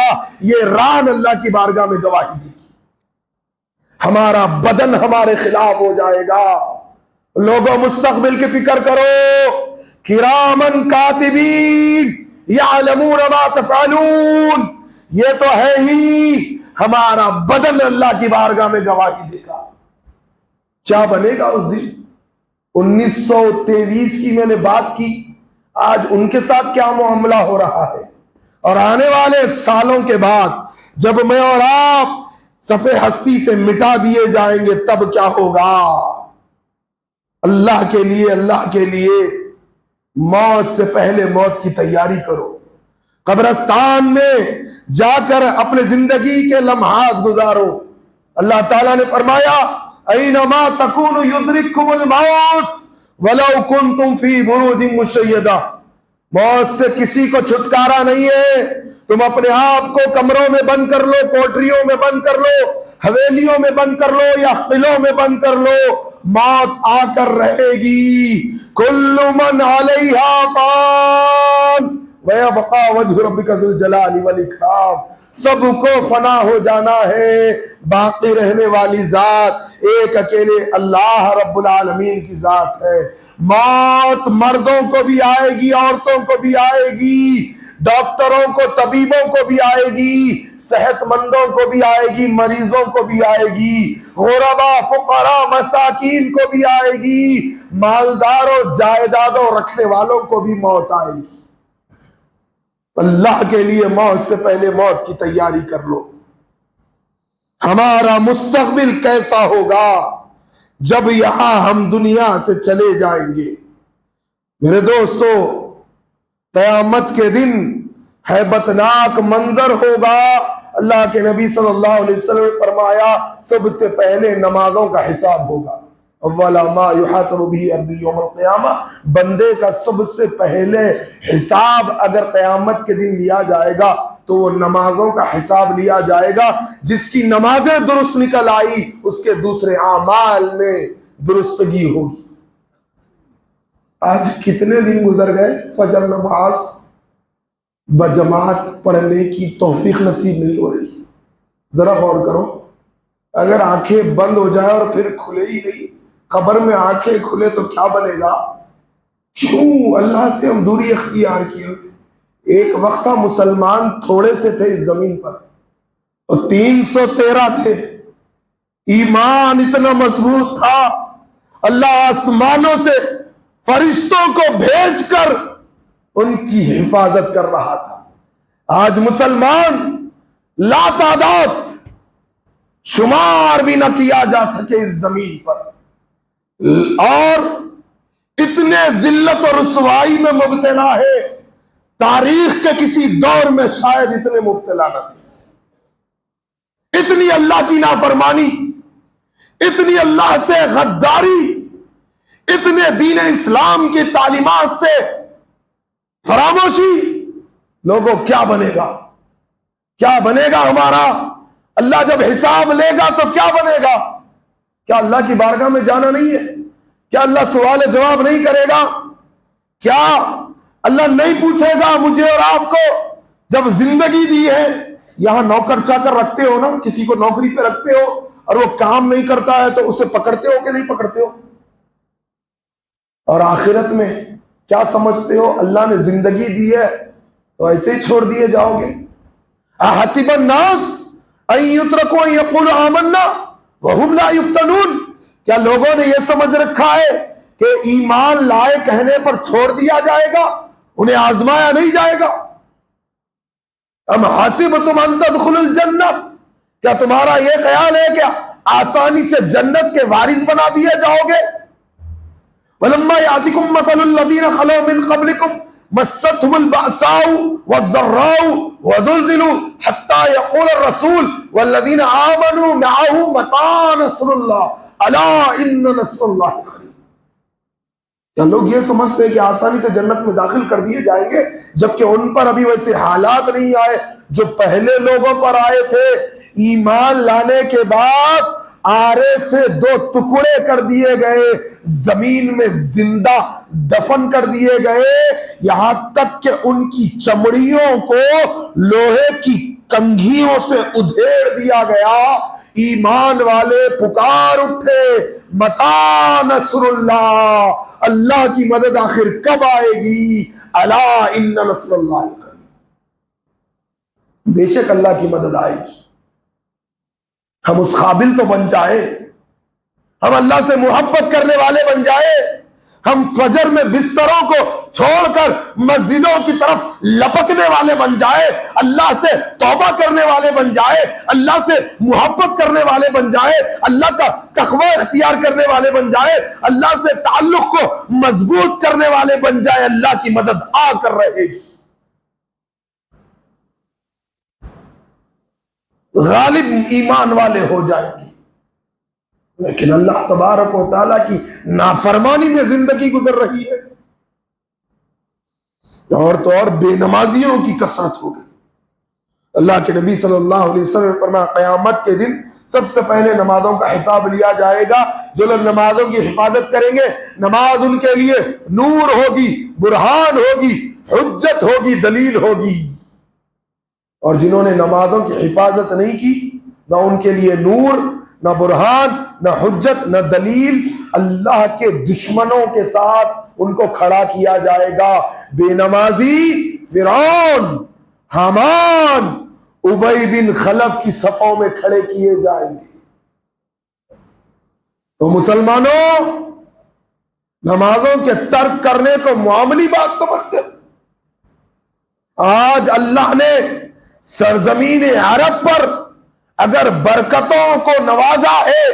یہ ران اللہ کی بارگاہ میں گواہی دے گی۔ ہمارا بدن ہمارے خلاف ہو جائے گا۔ لوگوں مستقبل کی فکر کرو، کرامن کاتبین یعلمون ما تفعلون، یہ تو ہے ہی ہمارا بدن اللہ کی بارگاہ میں گواہی دے گا۔ کیا بنے گا اس دن؟ 1923 کی میں نے بات کی، آج ان کے ساتھ کیا معاملہ ہو رہا ہے، اور آنے والے سالوں کے بعد جب میں اور آپ صفحے ہستی سے مٹا دیے جائیں گے تب کیا ہوگا؟ اللہ کے لیے، اللہ کے لیے موت سے پہلے موت کی تیاری کرو۔ قبرستان میں جا کر اپنے زندگی کے لمحات گزارو۔ اللہ تعالیٰ نے فرمایا اینما تکونوا یدرککم الموت ولو کنتم فی بروج مشیدہ، موت سے کسی کو چھٹکارا نہیں ہے۔ تم اپنے آپ کو کمروں میں بند کر لو، کوٹریوں میں بند کر لو، حویلیوں میں بند کر لو یا قلعوں میں بند کر لو، موت آ کر رہے گی۔ کل من علیہا فان ویبقى وجہ ربک ذو الجلال والاکرام، سب کو فنا ہو جانا ہے، باقی رہنے والی ذات ایک اکیلے اللہ رب العالمین کی ذات ہے۔ موت مردوں کو بھی آئے گی، عورتوں کو بھی آئے گی، ڈاکٹروں کو، طبیبوں کو بھی آئے گی، صحت مندوں کو بھی آئے گی، مریضوں کو بھی آئے گی، غربا، فقراء، مساکین کو بھی آئے گی، مالداروں، جائیدادوں رکھنے والوں کو بھی موت آئے گی۔ اللہ کے لیے موت سے پہلے موت کی تیاری کر لو۔ ہمارا مستقبل کیسا ہوگا جب یہاں ہم دنیا سے چلے جائیں گے؟ میرے دوستو، قیامت کے دن ہیبتناک منظر ہوگا۔ اللہ کے نبی صلی اللہ علیہ وسلم نے فرمایا سب سے پہلے نمازوں کا حساب ہوگا۔ اولا ما یحاسب به عبد یوم القیامہ، بندے کا سب سے پہلے حساب اگر قیامت کے دن لیا جائے گا تو وہ نمازوں کا حساب لیا جائے گا۔ جس کی نمازیں درست نکل آئی اس کے دوسرے اعمال میں درستگی ہوگی۔ آج کتنے دن گزر گئے فجر نماز بجماعت پڑھنے کی توفیق نصیب نہیں ہو رہی۔ ذرا غور کرو، اگر آنکھیں بند ہو جائے اور پھر کھلے ہی نہیں، قبر میں آنکھیں کھلے تو کیا بنے گا؟ کیوں اللہ سے ہم دوری اختیار کیے ہوئے؟ ایک وقت مسلمان تھوڑے سے تھے اس زمین پر اور 313 تھے، ایمان اتنا مضبوط تھا، اللہ آسمانوں سے فرشتوں کو بھیج کر ان کی حفاظت کر رہا تھا۔ آج مسلمان لا تعداد، شمار بھی نہ کیا جا سکے اس زمین پر، اور اتنے ذلت اور رسوائی میں مبتلا ہے، تاریخ کے کسی دور میں شاید اتنے مبتلا نہ تھے۔ اتنی اللہ کی نافرمانی، اتنی اللہ سے غداری، اتنے دین اسلام کی تعلیمات سے فراموشی، لوگوں کیا بنے گا؟ کیا بنے گا ہمارا؟ اللہ جب حساب لے گا تو کیا بنے گا؟ کیا اللہ کی بارگاہ میں جانا نہیں ہے؟ کیا اللہ سوال جواب نہیں کرے گا؟ کیا اللہ نہیں پوچھے گا مجھے اور آپ کو جب زندگی دی ہے. یہاں نوکر چاکر رکھتے ہو نا, کسی کو نوکری پہ رکھتے ہو اور وہ کام نہیں کرتا ہے تو اسے پکڑتے ہو کہ نہیں پکڑتے ہو؟ اور آخرت میں کیا سمجھتے ہو؟ اللہ نے زندگی دی ہے تو ایسے ہی چھوڑ دیے جاؤ گے؟ احسب الناس ان یترکوا ان یقولوا آمنا وهم لا یفتنون. کیا لوگوں نے یہ سمجھ رکھا ہے کہ ایمان لائے کہنے پر چھوڑ دیا جائے گا, انہیں آزمایا نہیں جائے گا؟ ام حسبتم ان تدخلوا الجنہ, کیا تمہارا یہ خیال ہے کہ آسانی سے جنت کے وارث بنا دیے جاؤ گے؟ ولما یاتکم مثل الذین خلوا من قبلکم مستهم البأساء والضراء وزلزلوا حتى يقول الرسول والذین آمنوا معه متى نصر اللہ الا ان نصر اللہ قریب. کیا لوگ یہ سمجھتے ہیں کہ آسانی سے جنت میں داخل کر دیے جائیں گے جبکہ ان پر ابھی ویسے حالات نہیں آئے جو پہلے لوگوں پر آئے تھے؟ ایمان لانے کے بعد آرے سے 2 ٹکڑے کر دیے گئے, زمین میں زندہ دفن کر دیے گئے, یہاں تک کہ ان کی چمڑیوں کو لوہے کی کنگھیوں سے ادھیڑ دیا گیا. ایمان والے پکار اٹھے متی نصر اللہ, اللہ کی مدد آخر کب آئے گی؟ الا ان نصر اللہ قریب, بے شک اللہ کی مدد آئے گی. ہم اس قابل تو بن جائے, ہم اللہ سے محبت کرنے والے بن جائے, ہم فجر میں بستروں کو چھوڑ کر مسجدوں کی طرف لپکنے والے بن جائے, اللہ سے توبہ کرنے والے بن جائے, اللہ سے محبت کرنے والے بن جائے, اللہ کا تقوی اختیار کرنے والے بن جائے, اللہ سے تعلق کو مضبوط کرنے والے بن جائے. اللہ کی مدد آ کر رہے گی, غالب ایمان والے ہو جائیں گے. لیکن اللہ تبارک و تعالیٰ کی نافرمانی میں زندگی گزر رہی ہے, اور تو اور بے نمازیوں کی کثرت ہو گئی. اللہ کے نبی صلی اللہ علیہ وسلم نے فرمایا قیامت کے دن سب سے پہلے نمازوں کا حساب لیا جائے گا. جو لوگ نمازوں کی حفاظت کریں گے, نماز ان کے لیے نور ہوگی, برہان ہوگی, حجت ہوگی, دلیل ہوگی. اور جنہوں نے نمازوں کی حفاظت نہیں کی, نہ ان کے لیے نور, نہ برہان, نہ حجت, نہ دلیل, اللہ کے دشمنوں کے ساتھ ان کو کھڑا کیا جائے گا. بے نمازی فرعون, حامان, ابی بن خلف کی صفوں میں کھڑے کیے جائیں گے. تو مسلمانوں, نمازوں کے ترک کرنے کو معاملی بات سمجھتے ہو؟ آج اللہ نے سرزمین عرب پر اگر برکتوں کو نوازا ہے,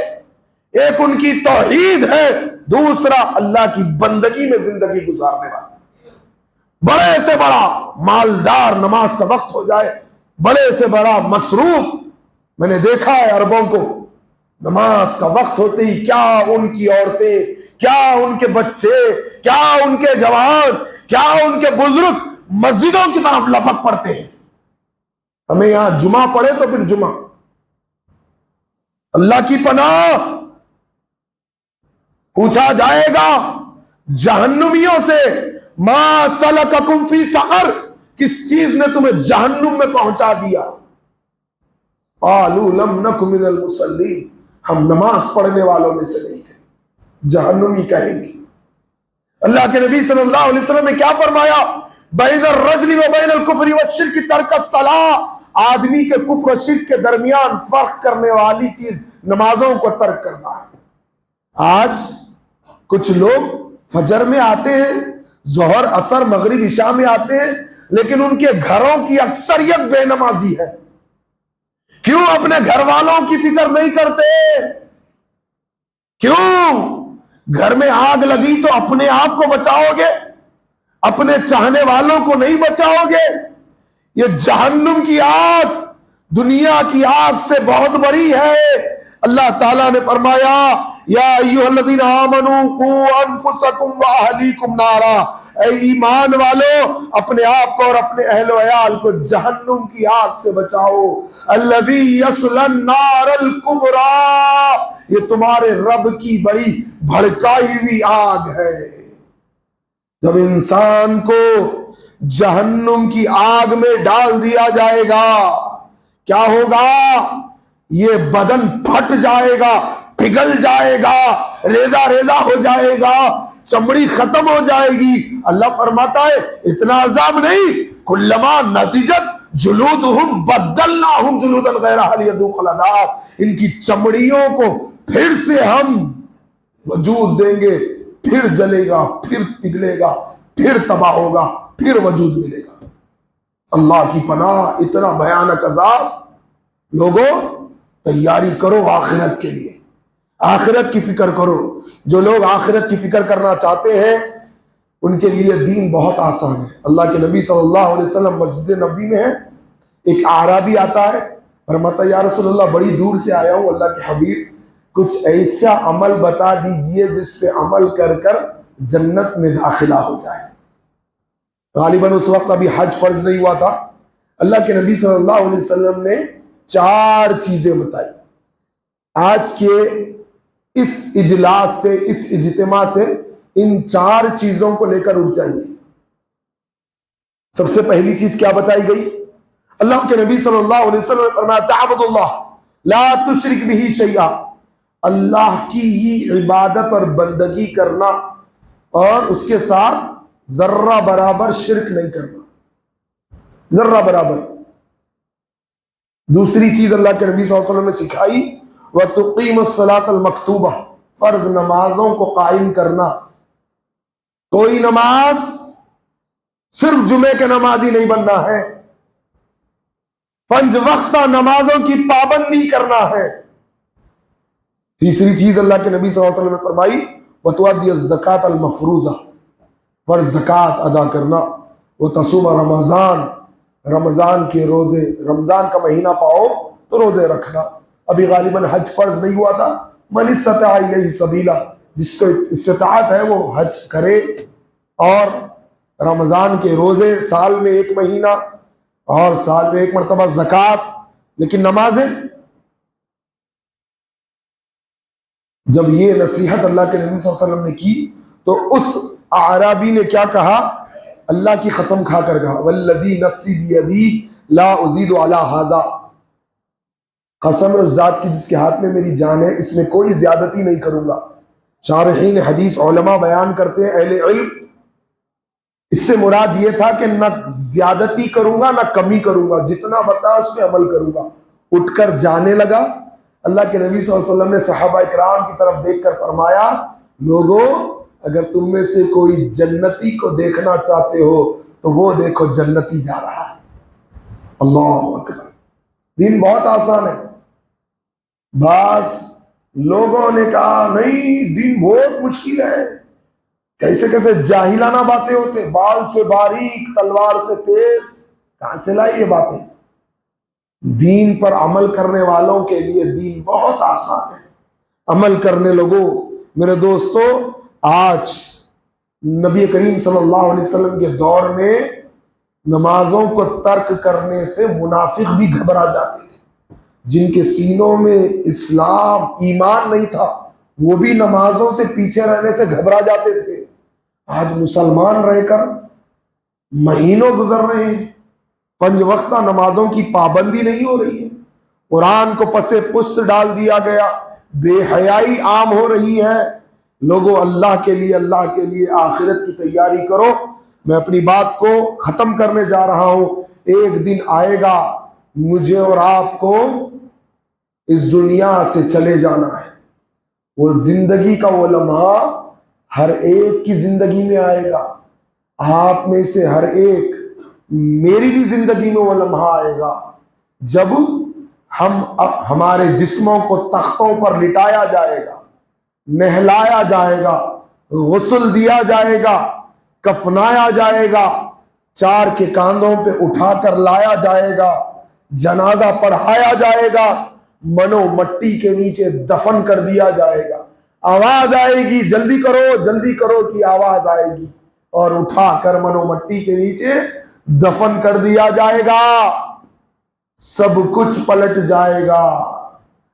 ایک ان کی توحید ہے, دوسرا اللہ کی بندگی میں زندگی گزارنے والا. بڑے سے بڑا مالدار نماز کا وقت ہو جائے, بڑے سے بڑا مصروف, میں نے دیکھا ہے عربوں کو, نماز کا وقت ہوتے ہی کیا ان کی عورتیں, کیا ان کے بچے, کیا ان کے جوان, کیا ان کے بزرگ مسجدوں کی طرف لپک پڑتے ہیں. ہمیں یہاں جمعہ پڑھے تو پھر جمعہ, اللہ کی پناہ. پوچھا جائے گا جہنمیوں سے ما سلککم فی سقر, کس چیز نے تمہیں جہنم میں پہنچا دیا؟ قالوا لم نک من المصلین, ہم نماز پڑھنے والوں میں سے نہیں تھے. جہنمی کہیں گے. اللہ کے نبی صلی اللہ علیہ وسلم نے کیا فرمایا؟ بین الرجل و بین الکفر والشرک ترک الصلاۃ, آدمی کے کفر و شرک کے درمیان فرق کرنے والی چیز نمازوں کو ترک کرنا ہے. آج کچھ لوگ فجر میں آتے ہیں, ظہر, عصر, مغرب, عشاء میں آتے ہیں, لیکن ان کے گھروں کی اکثریت بے نمازی ہے. کیوں اپنے گھر والوں کی فکر نہیں کرتے؟ کیوں؟ گھر میں آگ لگی تو اپنے آپ کو بچاؤ گے, اپنے چاہنے والوں کو نہیں بچاؤ گے. یہ جہنم کی آگ دنیا کی آگ سے بہت بڑی ہے. اللہ تعالیٰ نے فرمایا یا ایھا الذین آمنوا قوا انفسکم واہلیکم نارا, اے ایمان والو اپنے آپ کو اور اپنے اہل و عیال کو جہنم کی آگ سے بچاؤ. الذی یصلی النار الکبریٰ, یہ تمہارے رب کی بڑی بھڑکائی ہوئی آگ ہے. جب انسان کو جہنم کی آگ میں ڈال دیا جائے گا کیا ہوگا؟ یہ بدن پھٹ جائے گا، پگھل جائے گا، ریزہ ریزہ ہو جائے گا، چمڑی ختم ہو جائے گی۔ اللہ فرماتا ہے اتنا عذاب نہیں، کلما نضجت جلودہم بدلناہم جلودا غیرہا لیذوقوا العذاب، ان کی چمڑیوں کو پھر سے ہم وجود دیں گے، پھر جلے گا، پھر پگھلے گا، پھر تباہ ہوگا، پھر وجود ملے گا۔ اللہ کی پناہ، اتنا بھیانک عذاب۔ لوگوں تیاری کرو آخرت کے لیے، آخرت کی فکر کرو۔ جو لوگ آخرت کی فکر کرنا چاہتے ہیں ان کے لیے دین بہت آسان ہے۔ اللہ کے نبی صلی اللہ علیہ وسلم مسجد نبوی میں ہے، ایک اعرابی آتا ہے، فرماتا ہے یا رسول اللہ بڑی دور سے آیا ہوں، اللہ کے حبیب کچھ ایسا عمل بتا دیجئے جس پہ عمل کر کر جنت میں داخلہ ہو جائے۔ غالباً اس وقت ابھی حج فرض نہیں ہوا تھا۔ اللہ کے نبی صلی اللہ علیہ وسلم نے 4 چیزیں بتائی۔ آج کے اس اجلاس سے، اس اجتماع سے ان 4 چیزوں کو لے کر اٹھ جائیے۔ سب سے پہلی چیز کیا بتائی گئی؟ اللہ کے نبی صلی اللہ علیہ وسلم نے فرمایا تعبد اللہ لا تشرک بہ شیئا، اللہ کی ہی عبادت اور بندگی کرنا اور اس کے ساتھ ذرہ برابر شرک نہیں کرنا، ذرہ برابر۔ دوسری چیز اللہ کے نبی صلی اللہ علیہ وسلم نے سکھائی وَتُقِيمُ الصَّلَاةَ الْمَكْتُوبَةَ، فرض نمازوں کو قائم کرنا۔ کوئی نماز صرف جمعے کے نمازی نہیں بننا ہے، 5 وقتہ نمازوں کی پابندی کرنا ہے۔ تیسری چیز اللہ کے نبی صلی اللہ علیہ وسلم نے فرمائی وَتُؤَدِّيَ الزَّكَاةَ الْمَفْرُوضَةَ، فرض زکوٰۃ ادا کرنا۔ وَتَصُومَ رمضان، رمضان کے روزے، رمضان کا مہینہ پاؤ تو روزے رکھنا۔ ابھی غالباً حج فرض نہیں ہوا تھا، من استطاع الیہ سبیلا، جس کو استطاعت ہے وہ حج کرے، اور رمضان کے روزے سال میں 1 مہینہ اور سال میں 1 مرتبہ زکوٰۃ۔ لیکن نمازیں، جب یہ نصیحت اللہ کے نبی صلی اللہ علیہ وسلم نے کی تو اس اعرابی نے کیا کہا؟ اللہ کی قسم کھا کر کہا والذی نفسی بیدی لا ازید علی ھذا، قسم اس ذات کی جس کے ہاتھ میں میری جان ہے، اس میں کوئی زیادتی نہیں کروں گا۔ شارحین حدیث علماء بیان کرتے ہیں، اہل علم، اس سے مراد یہ تھا کہ نہ زیادتی کروں گا نہ کمی کروں گا، جتنا بتا اس پہ عمل کروں گا۔ اٹھ کر جانے لگا۔ اللہ کے نبی صلی اللہ علیہ وسلم نے صحابہ کرام کی طرف دیکھ کر فرمایا لوگوں اگر تم میں سے کوئی جنتی کو دیکھنا چاہتے ہو تو وہ دیکھو جنتی جا رہا ہے۔ اللہ اکبر، دین بہت آسان ہے۔ بس لوگوں نے کہا نہیں دین بہت مشکل ہے، کیسے کیسے جاہلانہ باتیں ہوتے، بال سے باریک تلوار سے تیز، کہاں سے لائی یہ باتیں؟ دین پر عمل کرنے والوں کے لیے دین بہت آسان ہے۔ عمل کرنے لوگوں، میرے دوستو، آج نبی کریم صلی اللہ علیہ وسلم کے دور میں نمازوں کو ترک کرنے سے منافق بھی گھبرا جاتے تھے۔ جن کے سینوں میں اسلام ایمان نہیں تھا وہ بھی نمازوں سے پیچھے رہنے سے گھبرا جاتے تھے۔ آج مسلمان رہ کر مہینوں گزر رہے ہیں، 5 وقتہ نمازوں کی پابندی نہیں ہو رہی ہے، قرآن کو پس پشت ڈال دیا گیا، بے حیائی عام ہو رہی ہے۔ لوگوں اللہ کے لیے آخرت کی تیاری کرو۔ میں اپنی بات کو ختم کرنے جا رہا ہوں۔ ایک دن آئے گا مجھے اور آپ کو اس دنیا سے چلے جانا ہے، وہ زندگی کا وہ لمحہ ہر ایک کی زندگی میں آئے گا، آپ میں سے ہر ایک، میری بھی زندگی میں وہ لمحہ آئے گا جب ہمارے جسموں کو تختوں پر لٹایا جائے گا، نہلایا جائے گا، غسل دیا جائے گا، کفنایا جائے گا، 4 کے کاندھوں پہ اٹھا کر لایا جائے گا، جنازہ پڑھایا جائے گا، منو مٹی کے نیچے دفن کر دیا جائے گا۔ آواز آئے گی جلدی کرو کی آواز آئے گی، اور اٹھا کر منو مٹی کے نیچے دفن کر دیا جائے گا۔ سب کچھ پلٹ جائے گا،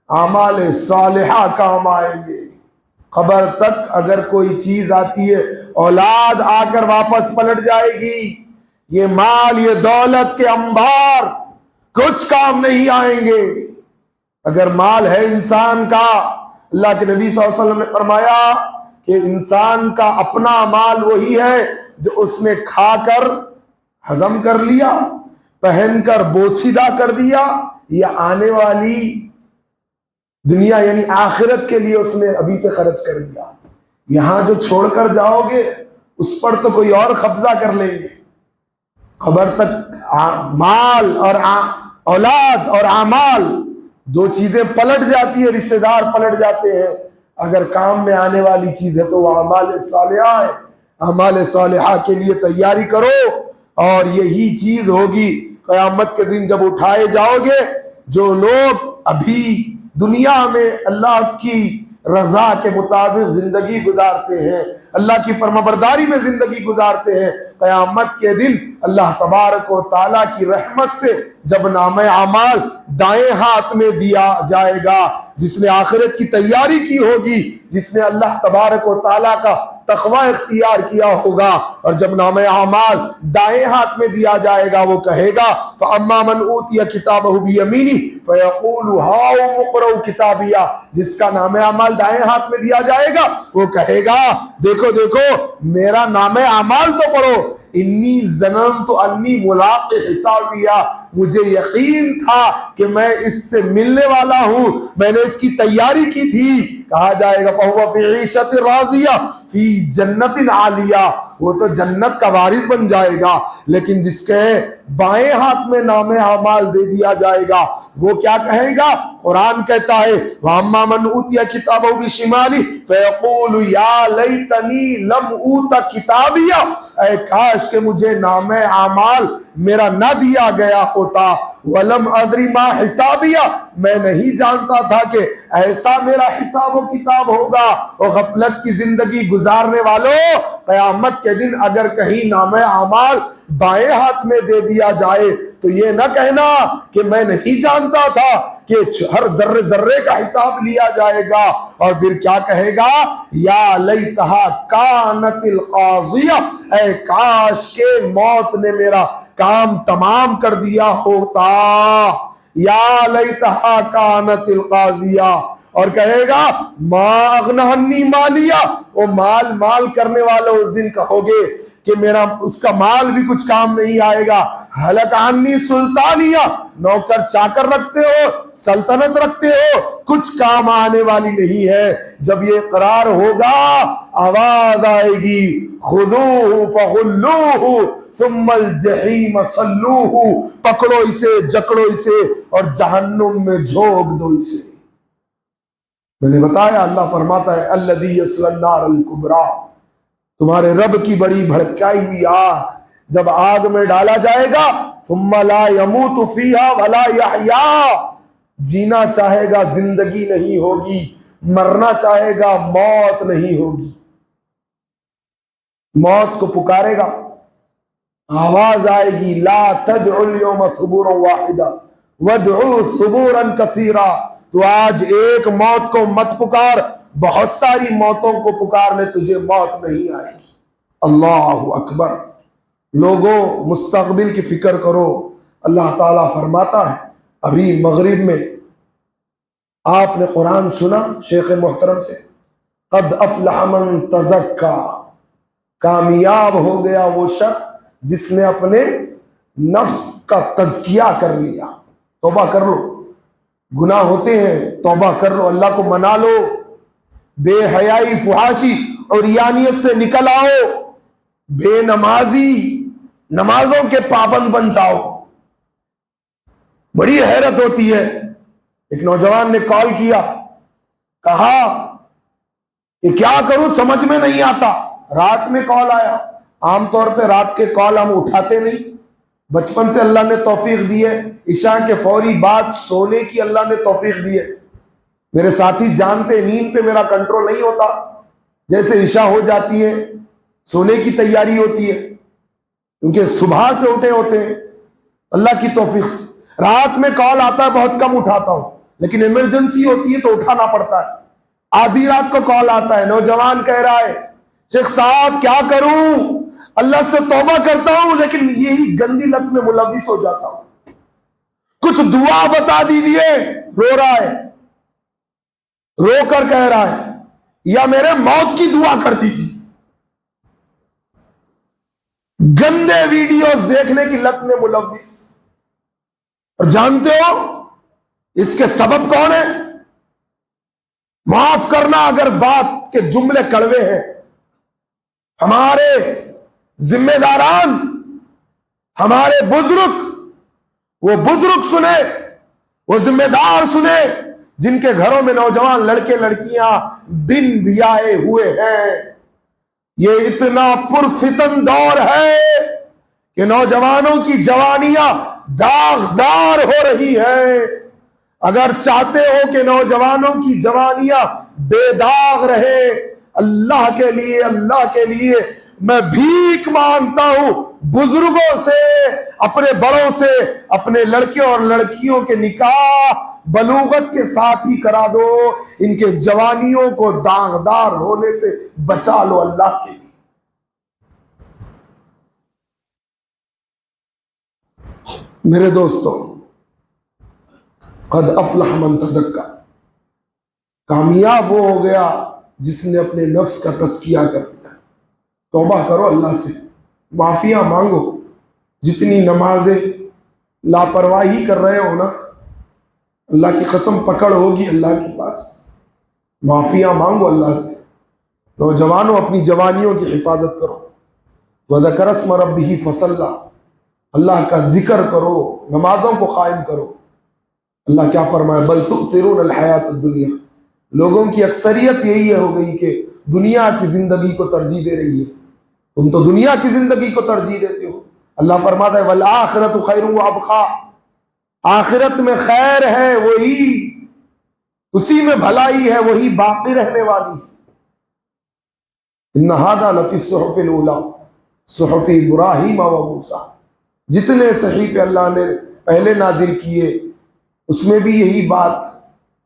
اعمال صالحہ کام آئیں گے، قبر تک اگر کوئی چیز آتی ہے اولاد آ کر واپس پلٹ جائے گی. یہ مال یہ دولت کے انبار کچھ کام نہیں آئیں گے. اگر مال ہے انسان کا، اللہ کے نبی صلی اللہ علیہ وسلم نے فرمایا کہ انسان کا اپنا مال وہی ہے جو اس نے کھا کر ہضم کر لیا، پہن کر بوسیدہ کر دیا، یا آنے والی دنیا یعنی آخرت کے لیے اس نے ابھی سے خرچ کر دیا. یہاں جو چھوڑ کر جاؤ گے اس پر تو کوئی اور قبضہ کر لیں گے. قبر تک مال اور اولاد اور اعمال دو چیزیں پلٹ جاتی ہے، رشتہ دار پلٹ جاتے ہیں. اگر کام میں آنے والی چیز ہے تو وہ اعمال صالحہ ہے. اعمال صالحہ کے لیے تیاری کرو، اور یہی چیز ہوگی قیامت کے دن جب اٹھائے جاؤ گے. جو لوگ ابھی دنیا میں اللہ کی رضا کے مطابق زندگی گزارتے ہیں، اللہ کی فرمانبرداری میں زندگی گزارتے ہیں، قیامت کے دن اللہ تبارک و تعالیٰ کی رحمت سے جب نامہ اعمال دائیں ہاتھ میں دیا جائے گا، جس نے آخرت کی تیاری کی ہوگی، جس نے اللہ تبارک و تعالیٰ کا تقوی اختیار کیا ہوگا، اور جب نامہ اعمال دائیں ہاتھ میں دیا جائے گا وہ کہے گا فَأَمَّا مَنْ أُوتِيَ كِتَابَهُ بِيَمِينِهِ فَيَقُولُ هَاؤُمُ اقْرَءُوا كِتَابِيَهْ. جس کا نامہ اعمال دائیں ہاتھ میں دیا جائے گا وہ کہے گا دیکھو دیکھو میرا نامہ اعمال تو پڑھو. انی ظننت انی ملاق حسابیہ، مجھے یقین تھا کہ میں اس سے ملنے والا ہوں، میں نے اس کی تیاری کی تھی. کہا جائے گا فَهُوَ فِي عِيشَةٍ رَاضِيَةٍ فِي جَنَّةٍ عَالِيَةٍ، وہ تو جنت کا وارث بن جائے گا. لیکن جس کے بائیں ہاتھ میں نامہ اعمال دے دیا جائے گا وہ کیا کہے گا؟ قرآن کہتا ہے وَأَمَّا مَنْ أُوتِيَ كِتَابَهُ بِشِمَالِهِ فَيَقُولُ يَا لَيْتَنِي لَمْ أُوتَ كِتَابِيَهْ، اے کاش کہ مجھے نامہ اعمال میرا نہ دیا گیا ہوتا. وَلَمْ أَدْرِ مَا حِسَابِيَهْ، میں نہیں جانتا تھا کہ ایسا میرا حساب و کتاب ہوگا. اور غفلت کی زندگی گزارنے والوں، قیامت کے دن اگر کہیں نامہ اعمال بائیں ہاتھ میں دے دیا جائے تو یہ نہ کہنا کہ میں نہیں جانتا تھا کہ ہر ذرے ذرے کا حساب لیا جائے گا. اور پھر کیا کہے گا؟ یا لیتہا کانت القاضیہ، اے کاش کے موت نے میرا کام تمام کر دیا ہوتا. یا لیتہا کانت القاضیہ. اور کہے گا ما اغنی عنی مالیہ، وہ مال کرنے والوں اس دن کہو گے کہ میرا اس کا مال بھی کچھ کام نہیں آئے گا. ہلک عنی سلطانیہ، نوکر چاکر رکھتے ہو، سلطنت رکھتے ہو، کچھ کام آنے والی نہیں ہے. جب یہ قرار ہوگا آواز آئے گی خذوہ فغلوہ ثم الجحیم صلوہ، پکڑو اسے جکڑو اسے اور جہنم میں جھونک دو اسے. میں نے بتایا اللہ فرماتا ہے الذی یصلی النار الکبریٰ، تمہارے رب کی بڑی بھڑکائی ہوئی آگ جب آگ میں ڈالا جائے گا ثم لا يموت فیہا ولا یحییٰ، جینا چاہے گا زندگی نہیں ہوگی، مرنا چاہے گا موت نہیں ہوگی. موت کو پکارے گا، آواز آئے گی لا تدعوا اليوم ثبورا واحدا وادعوا ثبورا کثیرا، تو آج ایک موت کو مت پکار، بہت ساری موتوں کو پکار لے، تجھے موت نہیں آئے گی. اللہ اکبر. لوگوں مستقبل کی فکر کرو. اللہ تعالیٰ فرماتا ہے ابھی مغرب میں آپ نے قرآن سنا شیخ محترم سے، قد افلح من تزکا، کامیاب ہو گیا وہ شخص جس نے اپنے نفس کا تزکیہ کر لیا. توبہ کر لو، گناہ ہوتے ہیں توبہ کر لو، اللہ کو منا لو، بے حیائی فحاشی اور عریانیت سے نکل آؤ، بے نمازی نمازوں کے پابند بن جاؤ. بڑی حیرت ہوتی ہے. ایک نوجوان نے کال کیا، کہا کہ کیا کروں سمجھ میں نہیں آتا. رات میں کال آیا. عام طور پہ رات کے کال ہم اٹھاتے نہیں، بچپن سے اللہ نے توفیق دی ہے، عشاء کے فوری بعد سونے کی اللہ نے توفیق دی ہے. میرے ساتھی جانتے نیند پہ میرا کنٹرول نہیں ہوتا، جیسے عشاء ہو جاتی ہے سونے کی تیاری ہوتی ہے، کیونکہ صبح سے اٹھے ہوتے ہیں. اللہ کی توفیق سے رات میں کال آتا ہے بہت کم اٹھاتا ہوں، لیکن ایمرجنسی ہوتی ہے تو اٹھانا پڑتا ہے. آدھی رات کو کال آتا ہے، نوجوان کہہ رہا ہے شیخ صاحب کیا کروں، اللہ سے توبہ کرتا ہوں لیکن یہی گندی لت میں ملوث ہو جاتا ہوں، کچھ دعا بتا دیجئے۔ رو رہا ہے، رو کر کہہ رہا ہے یا میرے موت کی دعا کر دیجیے۔ گندے ویڈیوز دیکھنے کی لت میں ملوث، اور جانتے ہو اس کے سبب کون ہے؟ معاف کرنا اگر بات کے جملے کڑوے ہیں، ہمارے ذمہ داران، ہمارے بزرگ، وہ بزرگ سنے، وہ ذمہ دار سنے جن کے گھروں میں نوجوان لڑکے لڑکیاں بن بیائے ہوئے ہیں۔ یہ اتنا پرفتن دور ہے کہ نوجوانوں کی جوانیاں داغدار ہو رہی ہیں۔ اگر چاہتے ہو کہ نوجوانوں کی جوانیاں بے داغ رہے، اللہ کے لیے میں بھیک مانگتا ہوں، بزرگوں سے، اپنے بڑوں سے اپنے لڑکے اور لڑکیوں کے نکاح بلوغت کے ساتھ ہی کرا دو، ان کے جوانیوں کو داغدار ہونے سے بچا لو اللہ کے لیے۔ میرے دوستو، قد افلح من تزکا، کامیاب وہ ہو گیا جس نے اپنے نفس کا تزکیہ کر لیا۔ توبہ کرو اللہ سے، معافیاں مانگو، جتنی نمازیں لاپرواہی کر رہے ہو نا، اللہ کی قسم پکڑ ہوگی اللہ کے پاس، معافیاں مانگو اللہ سے۔ نوجوانوں اپنی جوانیوں کی حفاظت کرو۔ وَذَكَرَ اسْمَ رَبِّهِ فَصَلَّى، اللہ کا ذکر کرو، نمازوں کو قائم کرو۔ اللہ کیا فرمائے؟ بل تؤثرون الحیات الدنیا، لوگوں کی اکثریت یہی ہو گئی کہ دنیا کی زندگی کو ترجیح دے رہی ہے۔ تم تو دنیا کی زندگی کو ترجیح دیتے ہو۔ اللہ فرماتا ہے والآخرۃ خیر وابقیٰ، آخرت میں خیر ہے، وہی اسی میں بھلائی ہے، وہی باقی رہنے والی ہے۔ ان ھذا لفی الصحف الاولیٰ صحف ابراہیم و موسیٰ، جتنے صحیفے اللہ نے پہلے نازل کیے اس میں بھی یہی بات،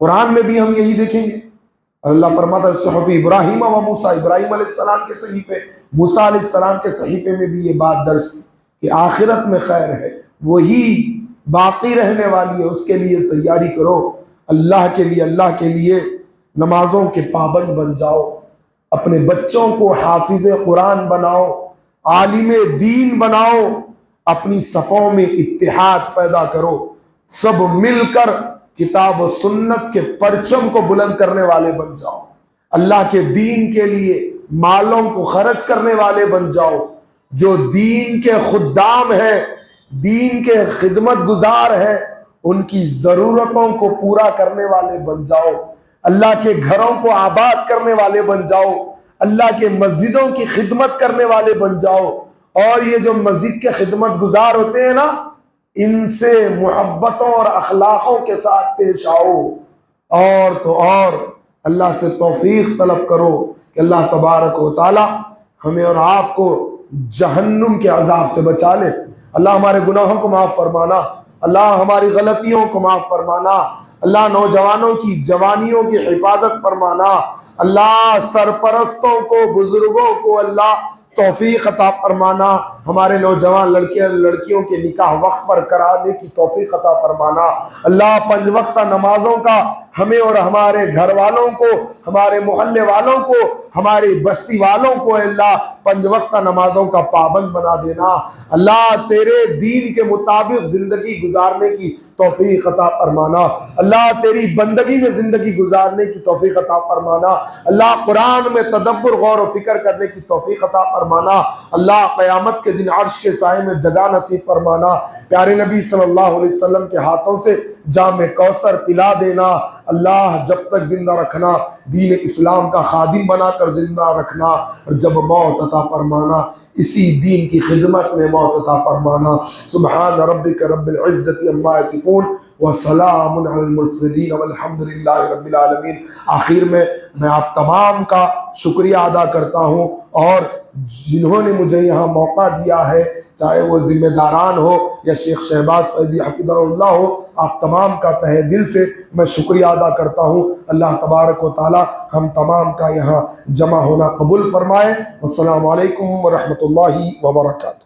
قرآن میں بھی ہم یہی دیکھیں گے۔ اللہ فرماتا ہے صحف ابراہیم و موسیٰ، ابراہیم علیہ السلام کے صحیفے، موسیٰ علیہ السلام کے صحیفے میں بھی یہ بات درج تھی کہ آخرت میں خیر ہے، وہی باقی رہنے والی ہے، اس کے لیے تیاری کرو۔ اللہ کے لیے نمازوں کے پابند بن جاؤ، اپنے بچوں کو حافظ قرآن بناؤ، عالم دین بناؤ، اپنی صفوں میں اتحاد پیدا کرو، سب مل کر کتاب و سنت کے پرچم کو بلند کرنے والے بن جاؤ، اللہ کے دین کے لیے مالوں کو خرچ کرنے والے بن جاؤ، جو دین کے خدام ہیں، دین کے خدمت گزار ہیں، ان کی ضرورتوں کو پورا کرنے والے بن جاؤ، اللہ کے گھروں کو آباد کرنے والے بن جاؤ، اللہ کے مسجدوں کی خدمت کرنے والے بن جاؤ۔ اور یہ جو مسجد کے خدمت گزار ہوتے ہیں نا، ان سے محبتوں اور اخلاقوں کے ساتھ پیش آؤ، اور تو اور اللہ سے توفیق طلب کرو کہ اللہ تبارک و تعالی ہمیں اور آپ کو جہنم کے عذاب سے بچا لے۔ اللہ ہمارے گناہوں کو معاف فرمانا، اللہ ہماری غلطیوں کو معاف فرمانا، اللہ نوجوانوں کی جوانیوں کی حفاظت فرمانا، اللہ سرپرستوں کو، بزرگوں کو اللہ توفیق عطا فرمانا، ہمارے نوجوان لڑکیوں کے نکاح وقت پر کرانے کی توفیق عطا فرمانا، اللہ 5 وقتہ نمازوں کا ہمیں اور ہمارے گھر والوں کو، ہمارے محلے والوں کو، ہماری بستی والوں کو اللہ 5 وقتہ نمازوں کا پابند بنا دینا۔ اللہ تیرے دین کے مطابق زندگی گزارنے کی توفیق عطا فرمانا، اللہ تیری بندگی میں زندگی گزارنے کی توفیق عطا فرمانا، اللہ قرآن میں تدبر، غور و فکر کرنے کی توفیق عطا فرمانا، اللہ قیامت کے دن عرش کے سائے میں جگہ نصیب فرمانا، پیارے نبی صلی اللہ علیہ وسلم کے ہاتھوں سے جام کوثر پلا دینا، اللہ جب تک زندہ رکھنا، دین اسلام کا خادم بنا کر زندہ رکھنا، اور جب موت عطا فرمانا اسی دین کی خدمت میں موت عطا فرمانا۔ سبحان ربک رب العزت عما یصفون وسلام علی المرسلین والحمد للہ رب العالمین۔ آخر میں آپ تمام کا شکریہ ادا کرتا ہوں اور جنہوں نے مجھے یہاں موقع دیا ہے، چاہے وہ ذمہ داران ہو یا شیخ شہباز فیضی حفظہ اللہ ہو، آپ تمام کا تہہ دل سے میں شکریہ ادا کرتا ہوں۔ اللہ تبارک و تعالی ہم تمام کا یہاں جمع ہونا قبول فرمائے۔ والسلام علیکم ورحمۃ اللہ وبرکاتہ۔